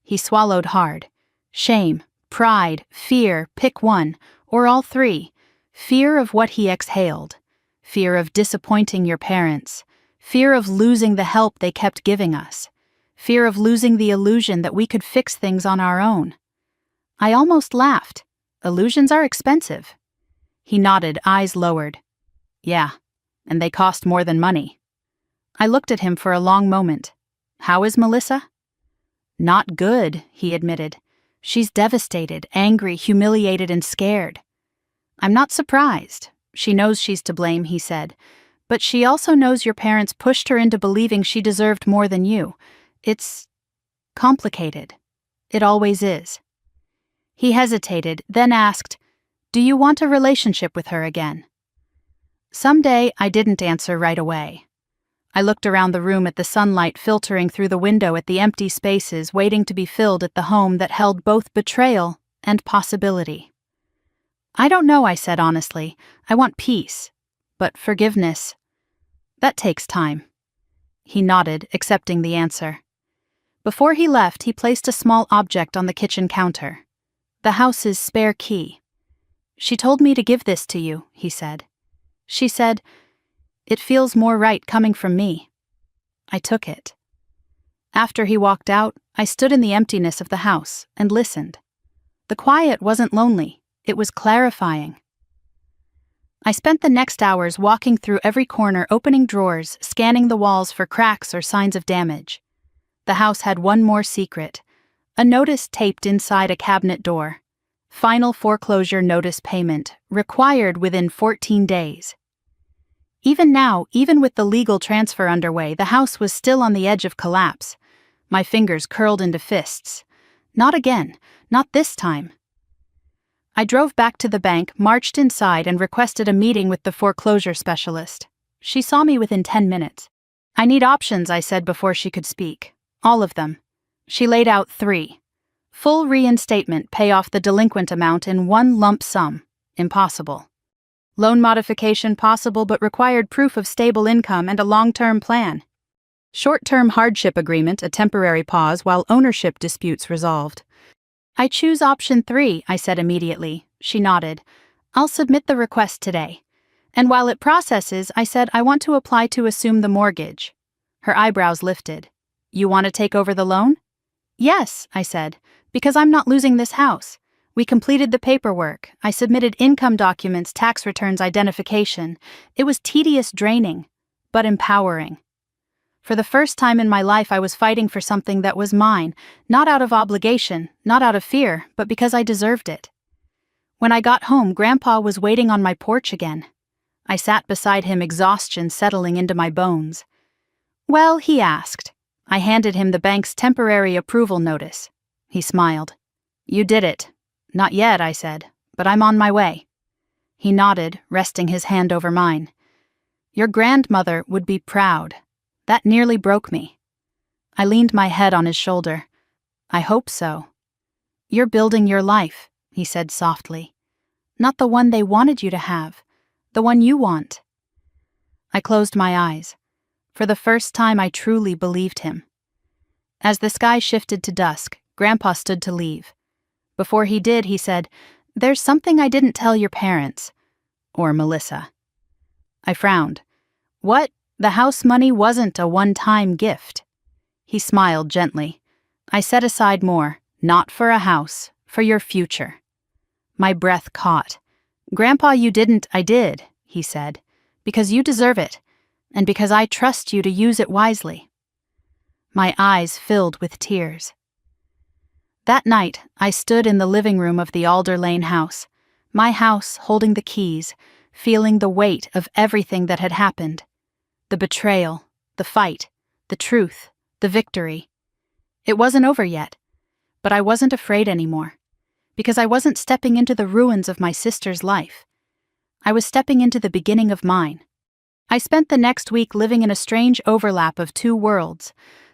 Speaker 1: He swallowed hard. Shame, pride, fear, pick one, or all three. Fear of what he exhaled. Fear of disappointing your parents. Fear of losing the help they kept giving us. Fear of losing the illusion that we could fix things on our own. I almost laughed. Illusions are expensive. He nodded, eyes lowered. "Yeah, and they cost more than money." I looked at him for a long moment. "How is Melissa?" "Not good," he admitted. "She's devastated, angry, humiliated, and scared." "I'm not surprised. She knows she's to blame," he said. "But she also knows your parents pushed her into believing she deserved more than you. It's complicated. It always is." He hesitated, then asked, "Do you want a relationship with her again?" Someday, I didn't answer right away. I looked around the room at the sunlight filtering through the window at the empty spaces waiting to be filled at the home that held both betrayal and possibility. "I don't know," I said honestly. "I want peace. But forgiveness, that takes time." He nodded, accepting the answer. Before he left, he placed a small object on the kitchen counter. The house's spare key. "She told me to give this to you," he said. She said, "It feels more right coming from me." I took it. After he walked out, I stood in the emptiness of the house and listened. The quiet wasn't lonely, it was clarifying. I spent the next hours walking through every corner, opening drawers, scanning the walls for cracks or signs of damage. The house had one more secret. A notice taped inside a cabinet door. Final foreclosure notice payment, required within 14 days. Even now, even with the legal transfer underway, the house was still on the edge of collapse. My fingers curled into fists. Not again, not this time. I drove back to the bank, marched inside, and requested a meeting with the foreclosure specialist. She saw me within 10 minutes. "I need options," I said before she could speak. "All of them." She laid out 3. Full reinstatement, pay off the delinquent amount in one lump sum. Impossible. Loan modification possible but required proof of stable income and a long-term plan. Short-term hardship agreement, a temporary pause while ownership disputes resolved. "I choose option 3, I said immediately. She nodded. "I'll submit the request today." And while it processes, I said I want to apply to assume the mortgage. Her eyebrows lifted. "You want to take over the loan?" "Yes," I said, "because I'm not losing this house." We completed the paperwork. I submitted income documents, tax returns, identification. It was tedious, draining, but empowering. For the first time in my life, I was fighting for something that was mine, not out of obligation, not out of fear, but because I deserved it. When I got home, Grandpa was waiting on my porch again. I sat beside him, exhaustion settling into my bones. "Well," he asked. I handed him the bank's temporary approval notice. He smiled. "You did it." "Not yet," I said, "but I'm on my way." He nodded, resting his hand over mine. "Your grandmother would be proud." That nearly broke me. I leaned my head on his shoulder. "I hope so." "You're building your life," he said softly. "Not the one they wanted you to have, the one you want." I closed my eyes. For the first time, I truly believed him. As the sky shifted to dusk, Grandpa stood to leave. Before he did, he said, "There's something I didn't tell your parents. Or Melissa." I frowned. "What? The house money wasn't a one-time gift." He smiled gently. "I set aside more, not for a house, for your future." My breath caught. "Grandpa, you didn't." "I did," he said, "because you deserve it, and because I trust you to use it wisely." My eyes filled with tears. That night, I stood in the living room of the Alder Lane house, my house holding the keys, feeling the weight of everything that had happened. The betrayal, the fight, the truth, the victory. It wasn't over yet, but I wasn't afraid anymore, because I wasn't stepping into the ruins of my sister's life. I was stepping into the beginning of mine. I spent the next week living in a strange overlap of two worlds,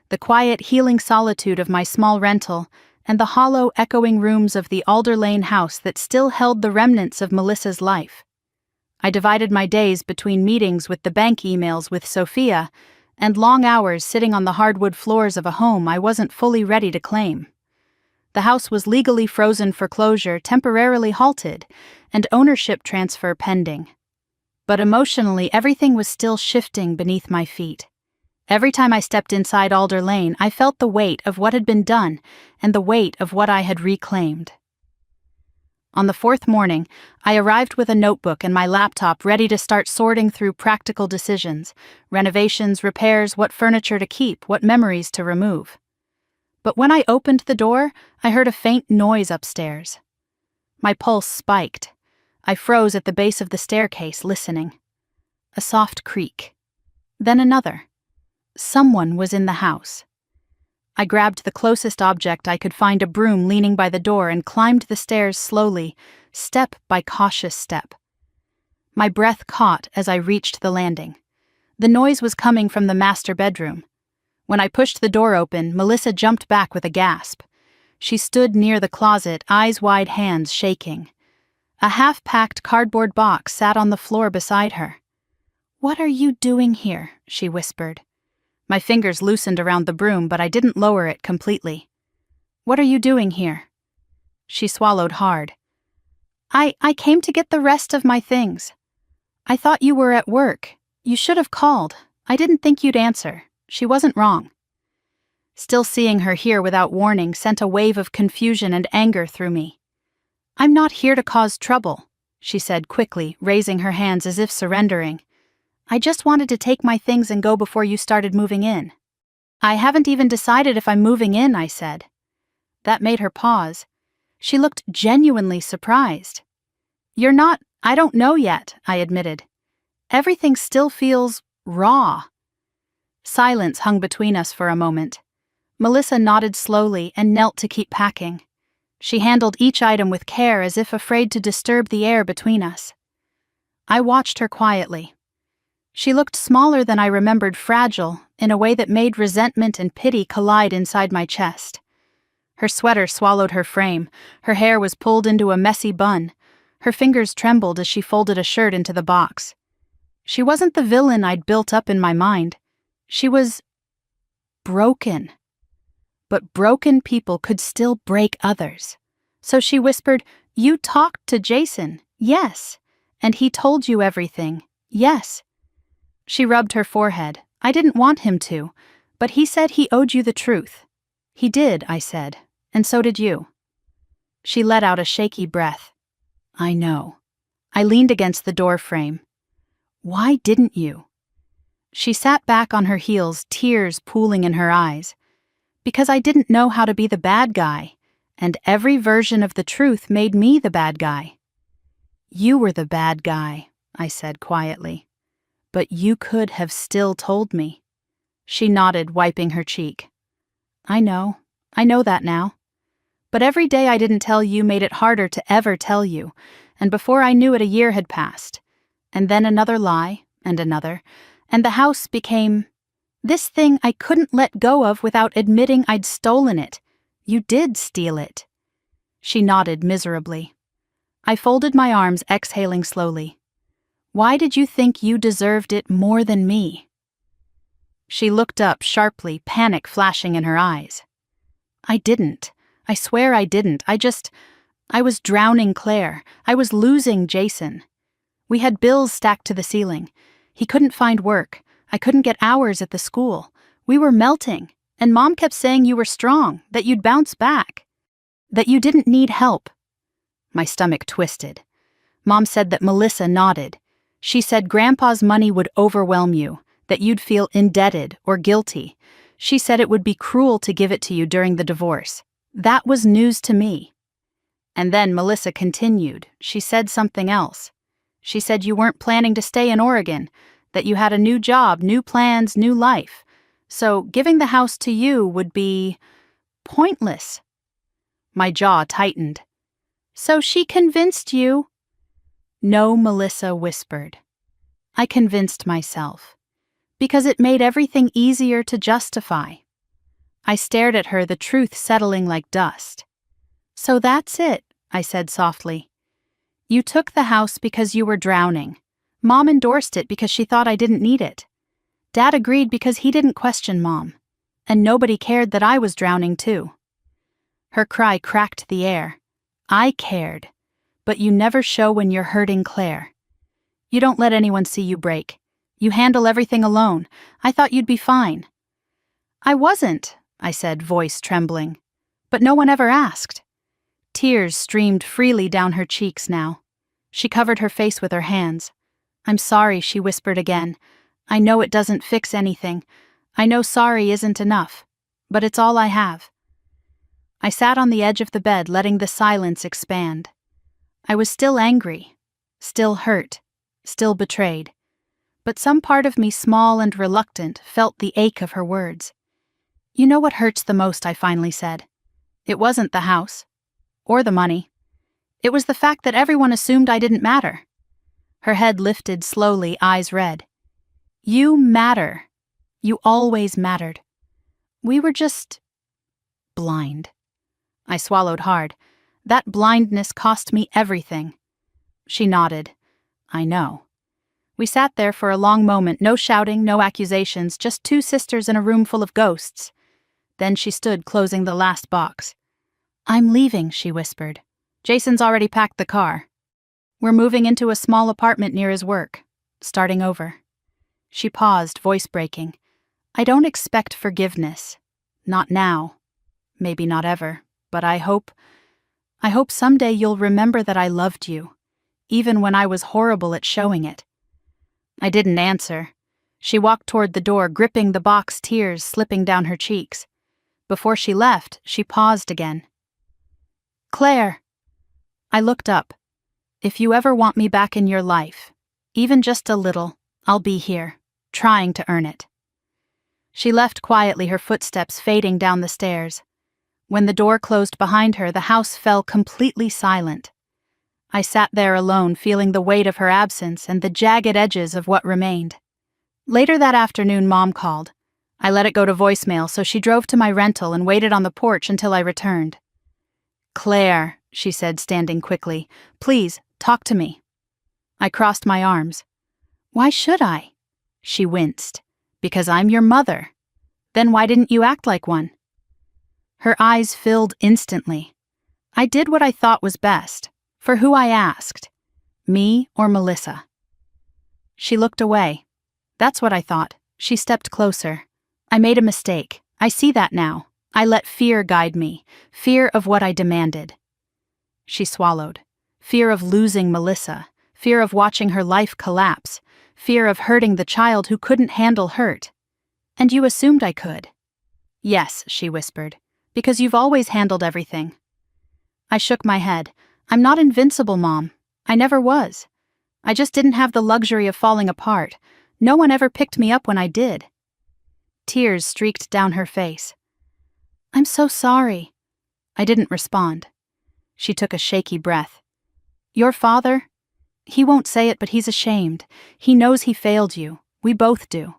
Speaker 1: the quiet, healing solitude of my small rental and the hollow, echoing rooms of the Alder Lane house that still held the remnants of Melissa's life. I divided my days between meetings with the bank emails with Sophia and long hours sitting on the hardwood floors of a home I wasn't fully ready to claim. The house was legally frozen for closure, temporarily halted, and ownership transfer pending. But emotionally, everything was still shifting beneath my feet. Every time I stepped inside Alder Lane, I felt the weight of what had been done and the weight of what I had reclaimed. On the fourth morning, I arrived with a notebook and my laptop ready to start sorting through practical decisions, renovations, repairs, what furniture to keep, what memories to remove. But when I opened the door, I heard a faint noise upstairs. My pulse spiked. I froze at the base of the staircase, listening. A soft creak. Then another. Someone was in the house. I grabbed the closest object I could find, a broom leaning by the door, and climbed the stairs slowly, step by cautious step. My breath caught as I reached the landing. The noise was coming from the master bedroom. When I pushed the door open, Melissa jumped back with a gasp. She stood near the closet, eyes wide, hands shaking. A half-packed cardboard box sat on the floor beside her. "What are you doing here?" she whispered. My fingers loosened around the broom, but I didn't lower it completely. "What are you doing here?" She swallowed hard. I came to get the rest of my things. I thought you were at work. You should have called. I didn't think you'd answer." She wasn't wrong. Still seeing her here without warning sent a wave of confusion and anger through me. "I'm not here to cause trouble," she said quickly, raising her hands as if surrendering. "I just wanted to take my things and go before you started moving in." "I haven't even decided if I'm moving in," I said. That made her pause. She looked genuinely surprised. "You're not—" "I don't know yet," I admitted. "Everything still feels raw." Silence hung between us for a moment. Melissa nodded slowly and knelt to keep packing. She handled each item with care, as if afraid to disturb the air between us. I watched her quietly. She looked smaller than I remembered, fragile, in a way that made resentment and pity collide inside my chest. Her sweater swallowed her frame, her hair was pulled into a messy bun, her fingers trembled as she folded a shirt into the box. She wasn't the villain I'd built up in my mind. She was broken. But broken people could still break others. So she whispered, "You talked to Jason, yes, and he told you everything, yes." She rubbed her forehead. "I didn't want him to, but he said he owed you the truth." "He did," I said, "and so did you." She let out a shaky breath. "I know." I leaned against the door frame. "Why didn't you?" She sat back on her heels, tears pooling in her eyes. Because I didn't know how to be the bad guy, and every version of the truth made me the bad guy. You were the bad guy, I said quietly. But you could have still told me. She nodded, wiping her cheek. I know that now. But every day I didn't tell you made it harder to ever tell you, and before I knew it, a year had passed. And then another lie, and another, and the house became this thing I couldn't let go of without admitting I'd stolen it. You did steal it. She nodded miserably. I folded my arms, exhaling slowly. Why did you think you deserved it more than me? She looked up sharply, panic flashing in her eyes. I didn't. I swear I didn't. I was drowning Claire. I was losing Jason. We had bills stacked to the ceiling. He couldn't find work. I couldn't get hours at the school. We were melting, and Mom kept saying you were strong, that you'd bounce back, that you didn't need help. My stomach twisted. Mom said that Melissa nodded. She said Grandpa's money would overwhelm you, that you'd feel indebted or guilty. She said it would be cruel to give it to you during the divorce. That was news to me. And then Melissa continued. She said something else. She said you weren't planning to stay in Oregon, that you had a new job, new plans, new life. So giving the house to you would be pointless. My jaw tightened. So she convinced you? No, Melissa whispered. I convinced myself. Because it made everything easier to justify. I stared at her, the truth settling like dust. So that's it, I said softly. You took the house because you were drowning. Mom endorsed it because she thought I didn't need it. Dad agreed because he didn't question Mom. And nobody cared that I was drowning too. Her cry cracked the air. I cared. But you never show when you're hurting Claire. You don't let anyone see you break. You handle everything alone. I thought you'd be fine. I wasn't, I said, voice trembling. But no one ever asked. Tears streamed freely down her cheeks now. She covered her face with her hands. I'm sorry, she whispered again. I know it doesn't fix anything. I know sorry isn't enough. But it's all I have. I sat on the edge of the bed, letting the silence expand. I was still angry, still hurt, still betrayed. But some part of me, small and reluctant, felt the ache of her words. You know what hurts the most, I finally said. It wasn't the house. Or the money. It was the fact that everyone assumed I didn't matter. Her head lifted slowly, eyes red. You matter. You always mattered. We were just blind. I swallowed hard. That blindness cost me everything. She nodded. I know. We sat there for a long moment, no shouting, no accusations, just two sisters in a room full of ghosts. Then she stood, closing the last box. I'm leaving, she whispered. Jason's already packed the car. We're moving into a small apartment near his work, starting over. She paused, voice breaking. I don't expect forgiveness. Not now. Maybe not ever. But I hope someday you'll remember that I loved you, even when I was horrible at showing it. I didn't answer. She walked toward the door, gripping the box, tears slipping down her cheeks. Before she left, she paused again. Claire. I looked up. If you ever want me back in your life, even just a little, I'll be here, trying to earn it. She left quietly, her footsteps fading down the stairs. When the door closed behind her, the house fell completely silent. I sat there alone, feeling the weight of her absence and the jagged edges of what remained. Later that afternoon, Mom called. I let it go to voicemail, so she drove to my rental and waited on the porch until I returned. Claire, she said, standing quickly, please, talk to me. I crossed my arms. Why should I? She winced. Because I'm your mother. Then why didn't you act like one? Her eyes filled instantly. I did what I thought was best, for who I asked, me or Melissa. She looked away. That's what I thought. She stepped closer. I made a mistake. I see that now. I let fear guide me, fear of what I demanded. She swallowed. Fear of losing Melissa, fear of watching her life collapse, fear of hurting the child who couldn't handle hurt. And you assumed I could. Yes, she whispered, because you've always handled everything. I shook my head. I'm not invincible, Mom. I never was. I just didn't have the luxury of falling apart. No one ever picked me up when I did. Tears streaked down her face. I'm so sorry. I didn't respond. She took a shaky breath. Your father? He won't say it, but he's ashamed. He knows he failed you. We both do.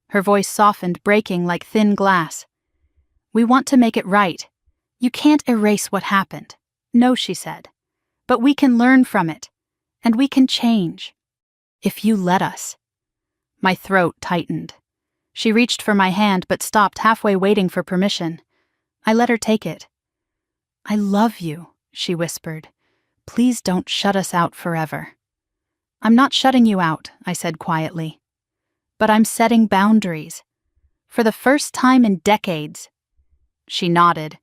Speaker 1: Her voice softened, breaking like thin glass. We want to make it right. You can't erase what happened. No, she said. But we can learn from it. And we can change. If you let us. My throat tightened. She reached for my hand but stopped halfway, waiting for permission. I let her take it. I love you, she whispered. Please don't shut us out forever. I'm not shutting you out, I said quietly. But I'm setting boundaries. For the first time in decades. She nodded.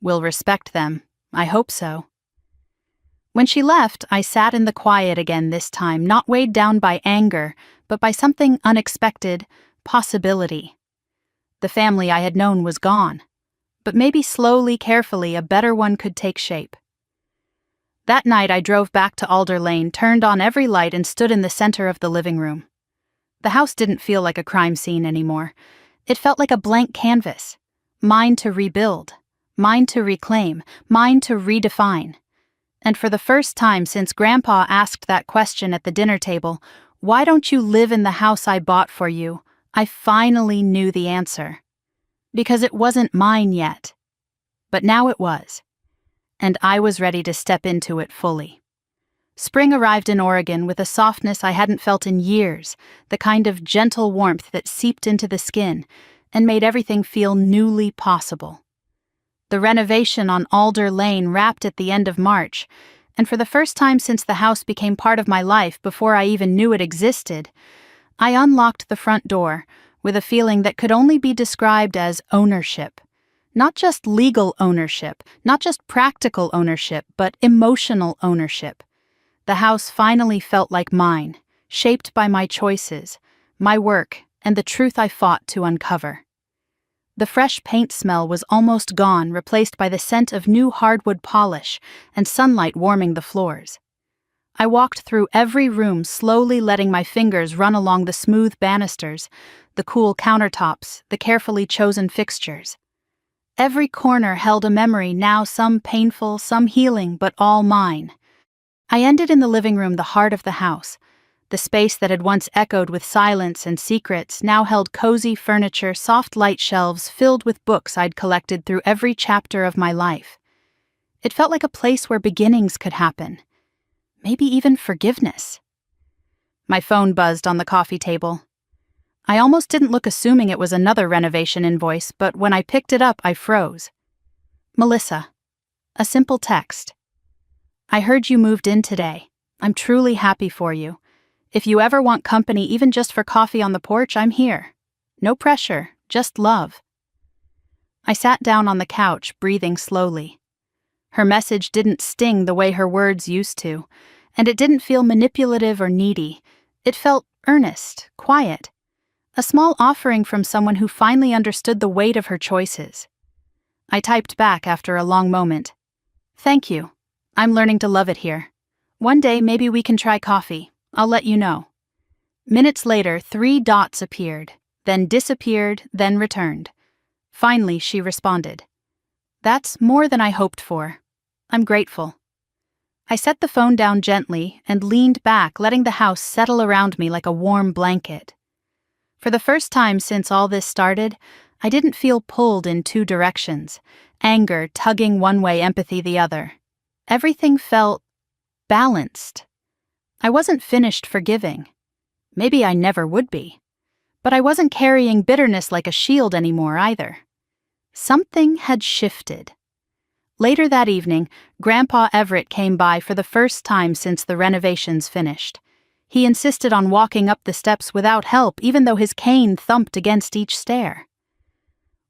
Speaker 1: We'll respect them. I hope so. When she left, I sat in the quiet again this time, not weighed down by anger, but by something unexpected, possibility. The family I had known was gone, but maybe slowly, carefully, a better one could take shape. That night I drove back to Alder Lane, turned on every light, and stood in the center of the living room. The house didn't feel like a crime scene anymore. It felt like a blank canvas. Mine to rebuild, mine to reclaim, mine to redefine. And for the first time since Grandpa asked that question at the dinner table, why don't you live in the house I bought for you, I finally knew the answer. Because it wasn't mine yet. But now it was. And I was ready to step into it fully. Spring arrived in Oregon with a softness I hadn't felt in years, the kind of gentle warmth that seeped into the skin and made everything feel newly possible. The renovation on Alder Lane wrapped at the end of March, and for the first time since the house became part of my life before I even knew it existed, I unlocked the front door with a feeling that could only be described as ownership. Not just legal ownership, not just practical ownership, but emotional ownership. The house finally felt like mine, shaped by my choices, my work, and the truth I fought to uncover. The fresh paint smell was almost gone, replaced by the scent of new hardwood polish and sunlight warming the floors. I walked through every room, slowly letting my fingers run along the smooth banisters, the cool countertops, the carefully chosen fixtures. Every corner held a memory, now some painful, some healing, but all mine. I ended in the living room, the heart of the house. The space that had once echoed with silence and secrets now held cozy furniture, soft light shelves filled with books I'd collected through every chapter of my life. It felt like a place where beginnings could happen. Maybe even forgiveness. My phone buzzed on the coffee table. I almost didn't look, assuming it was another renovation invoice, but when I picked it up, I froze. Melissa. A simple text. I heard you moved in today. I'm truly happy for you. If you ever want company, even just for coffee on the porch, I'm here. No pressure, just love. I sat down on the couch, breathing slowly. Her message didn't sting the way her words used to, and it didn't feel manipulative or needy. It felt earnest, quiet. A small offering from someone who finally understood the weight of her choices. I typed back after a long moment. Thank you. I'm learning to love it here. One day maybe we can try coffee. I'll let you know. Minutes later, 3 dots appeared, then disappeared, then returned. Finally, she responded. That's more than I hoped for. I'm grateful. I set the phone down gently and leaned back, letting the house settle around me like a warm blanket. For the first time since all this started, I didn't feel pulled in 2 directions, anger tugging one way, empathy the other. Everything felt balanced. I wasn't finished forgiving. Maybe I never would be. But I wasn't carrying bitterness like a shield anymore either. Something had shifted. Later that evening, Grandpa Everett came by for the first time since the renovations finished. He insisted on walking up the steps without help, even though his cane thumped against each stair.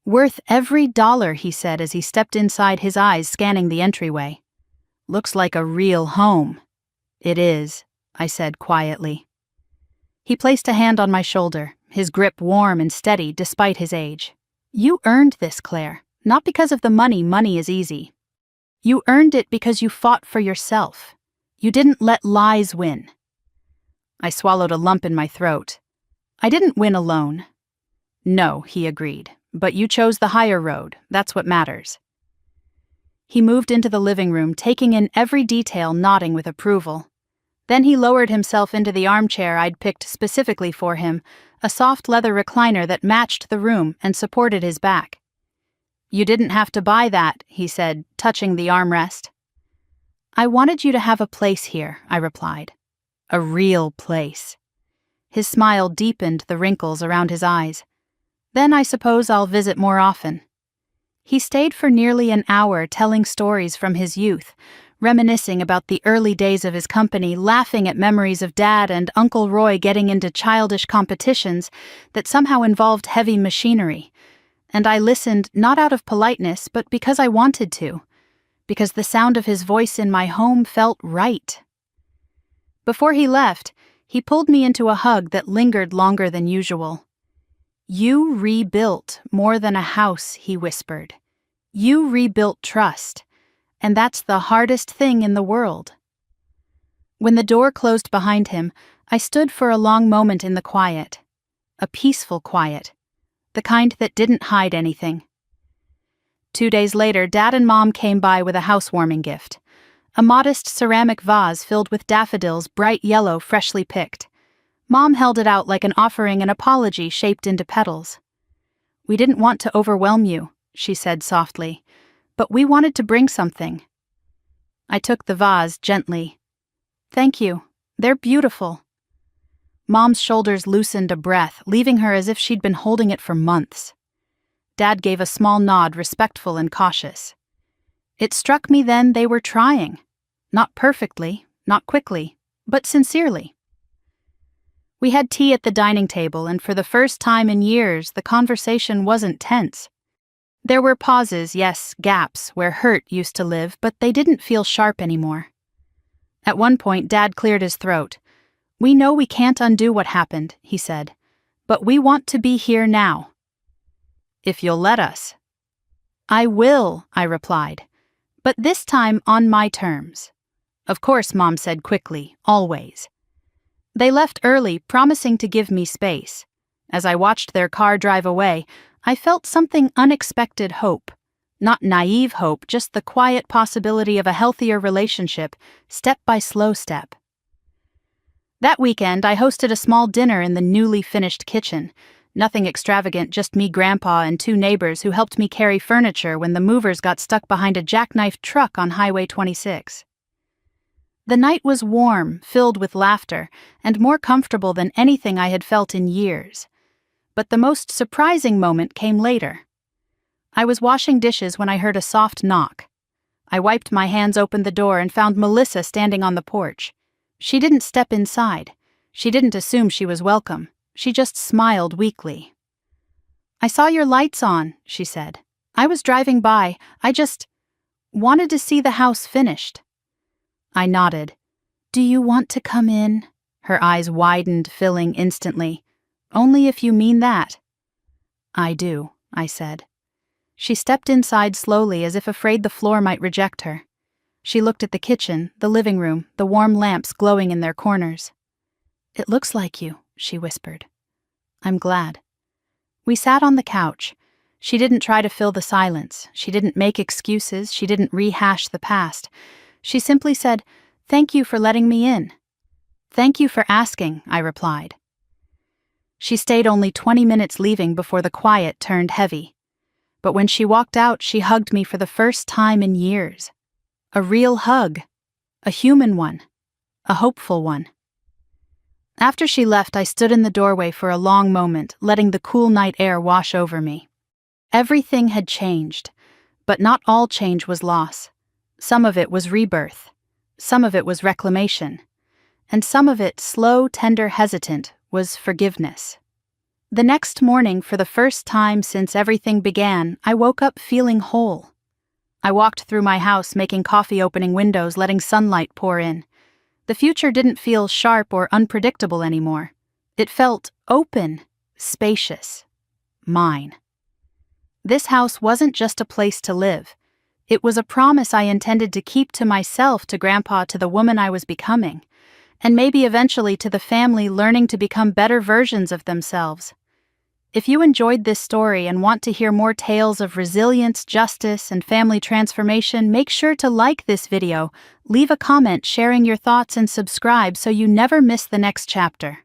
Speaker 1: Worth every dollar, he said as he stepped inside, his eyes scanning the entryway. Looks like a real home. It is, I said quietly. He placed a hand on my shoulder, his grip warm and steady despite his age. You earned this, Claire, not because of the money. Money is easy. You earned it because you fought for yourself. You didn't let lies win. I swallowed a lump in my throat. I didn't win alone. No, he agreed, but you chose the higher road. That's what matters. He moved into the living room, taking in every detail, nodding with approval. Then he lowered himself into the armchair I'd picked specifically for him, a soft leather recliner that matched the room and supported his back. You didn't have to buy that, he said, touching the armrest. I wanted you to have a place here, I replied. A real place. His smile deepened the wrinkles around his eyes. Then I suppose I'll visit more often. He stayed for nearly an hour telling stories from his youth, reminiscing about the early days of his company, laughing at memories of Dad and Uncle Roy getting into childish competitions that somehow involved heavy machinery. And I listened not out of politeness, but because I wanted to, because the sound of his voice in my home felt right. Before he left, he pulled me into a hug that lingered longer than usual. You rebuilt more than a house, he whispered. You rebuilt trust, and that's the hardest thing in the world. When the door closed behind him, I stood for a long moment in the quiet. A peaceful quiet, the kind that didn't hide anything. 2 days later, Dad and Mom came by with a housewarming gift. A modest ceramic vase filled with daffodils, bright yellow, freshly picked. Mom held it out like an offering, an apology shaped into petals. We didn't want to overwhelm you, she said softly, but we wanted to bring something. I took the vase gently. Thank you. They're beautiful. Mom's shoulders loosened a breath, leaving her as if she'd been holding it for months. Dad gave a small nod, respectful and cautious. It struck me then they were trying. Not perfectly, not quickly, but sincerely. We had tea at the dining table, and for the first time in years, the conversation wasn't tense. There were pauses, yes, gaps, where hurt used to live, but they didn't feel sharp anymore. At one point, Dad cleared his throat. We know we can't undo what happened, he said, but we want to be here now. If you'll let us. I will, I replied, but this time on my terms. Of course, Mom said quickly, always. They left early, promising to give me space. As I watched their car drive away, I felt something unexpected hope. Not naive hope, just the quiet possibility of a healthier relationship, step by slow step. That weekend, I hosted a small dinner in the newly finished kitchen. Nothing extravagant, just me, Grandpa, and 2 neighbors who helped me carry furniture when the movers got stuck behind a jackknife truck on Highway 26. The night was warm, filled with laughter, and more comfortable than anything I had felt in years. But the most surprising moment came later. I was washing dishes when I heard a soft knock. I wiped my hands, opened the door, and found Melissa standing on the porch. She didn't step inside. She didn't assume she was welcome. She just smiled weakly. I saw your lights on, she said. I was driving by. I just wanted to see the house finished. I nodded. Do you want to come in? Her eyes widened, filling instantly. Only if you mean that. I do, I said. She stepped inside slowly, as if afraid the floor might reject her. She looked at the kitchen, the living room, the warm lamps glowing in their corners. It looks like you, she whispered. I'm glad. We sat on the couch. She didn't try to fill the silence. She didn't make excuses. She didn't rehash the past. She simply said, "Thank you for letting me in." "Thank you for asking," I replied. She stayed only 20 minutes, leaving before the quiet turned heavy. But when she walked out, she hugged me for the first time in years. A real hug. A human one. A hopeful one. After she left, I stood in the doorway for a long moment, letting the cool night air wash over me. Everything had changed, but not all change was loss. Some of it was rebirth. Some of it was reclamation. And some of it, slow, tender, hesitant, was forgiveness. The next morning, for the first time since everything began, I woke up feeling whole. I walked through my house, making coffee, opening windows, letting sunlight pour in. The future didn't feel sharp or unpredictable anymore. It felt open, spacious, mine. This house wasn't just a place to live. It was a promise I intended to keep to myself, to Grandpa, to the woman I was becoming, and maybe eventually to the family learning to become better versions of themselves. If you enjoyed this story and want to hear more tales of resilience, justice, and family transformation, make sure to like this video, leave a comment sharing your thoughts, and subscribe so you never miss the next chapter.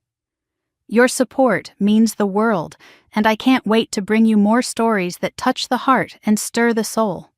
Speaker 1: Your support means the world, and I can't wait to bring you more stories that touch the heart and stir the soul.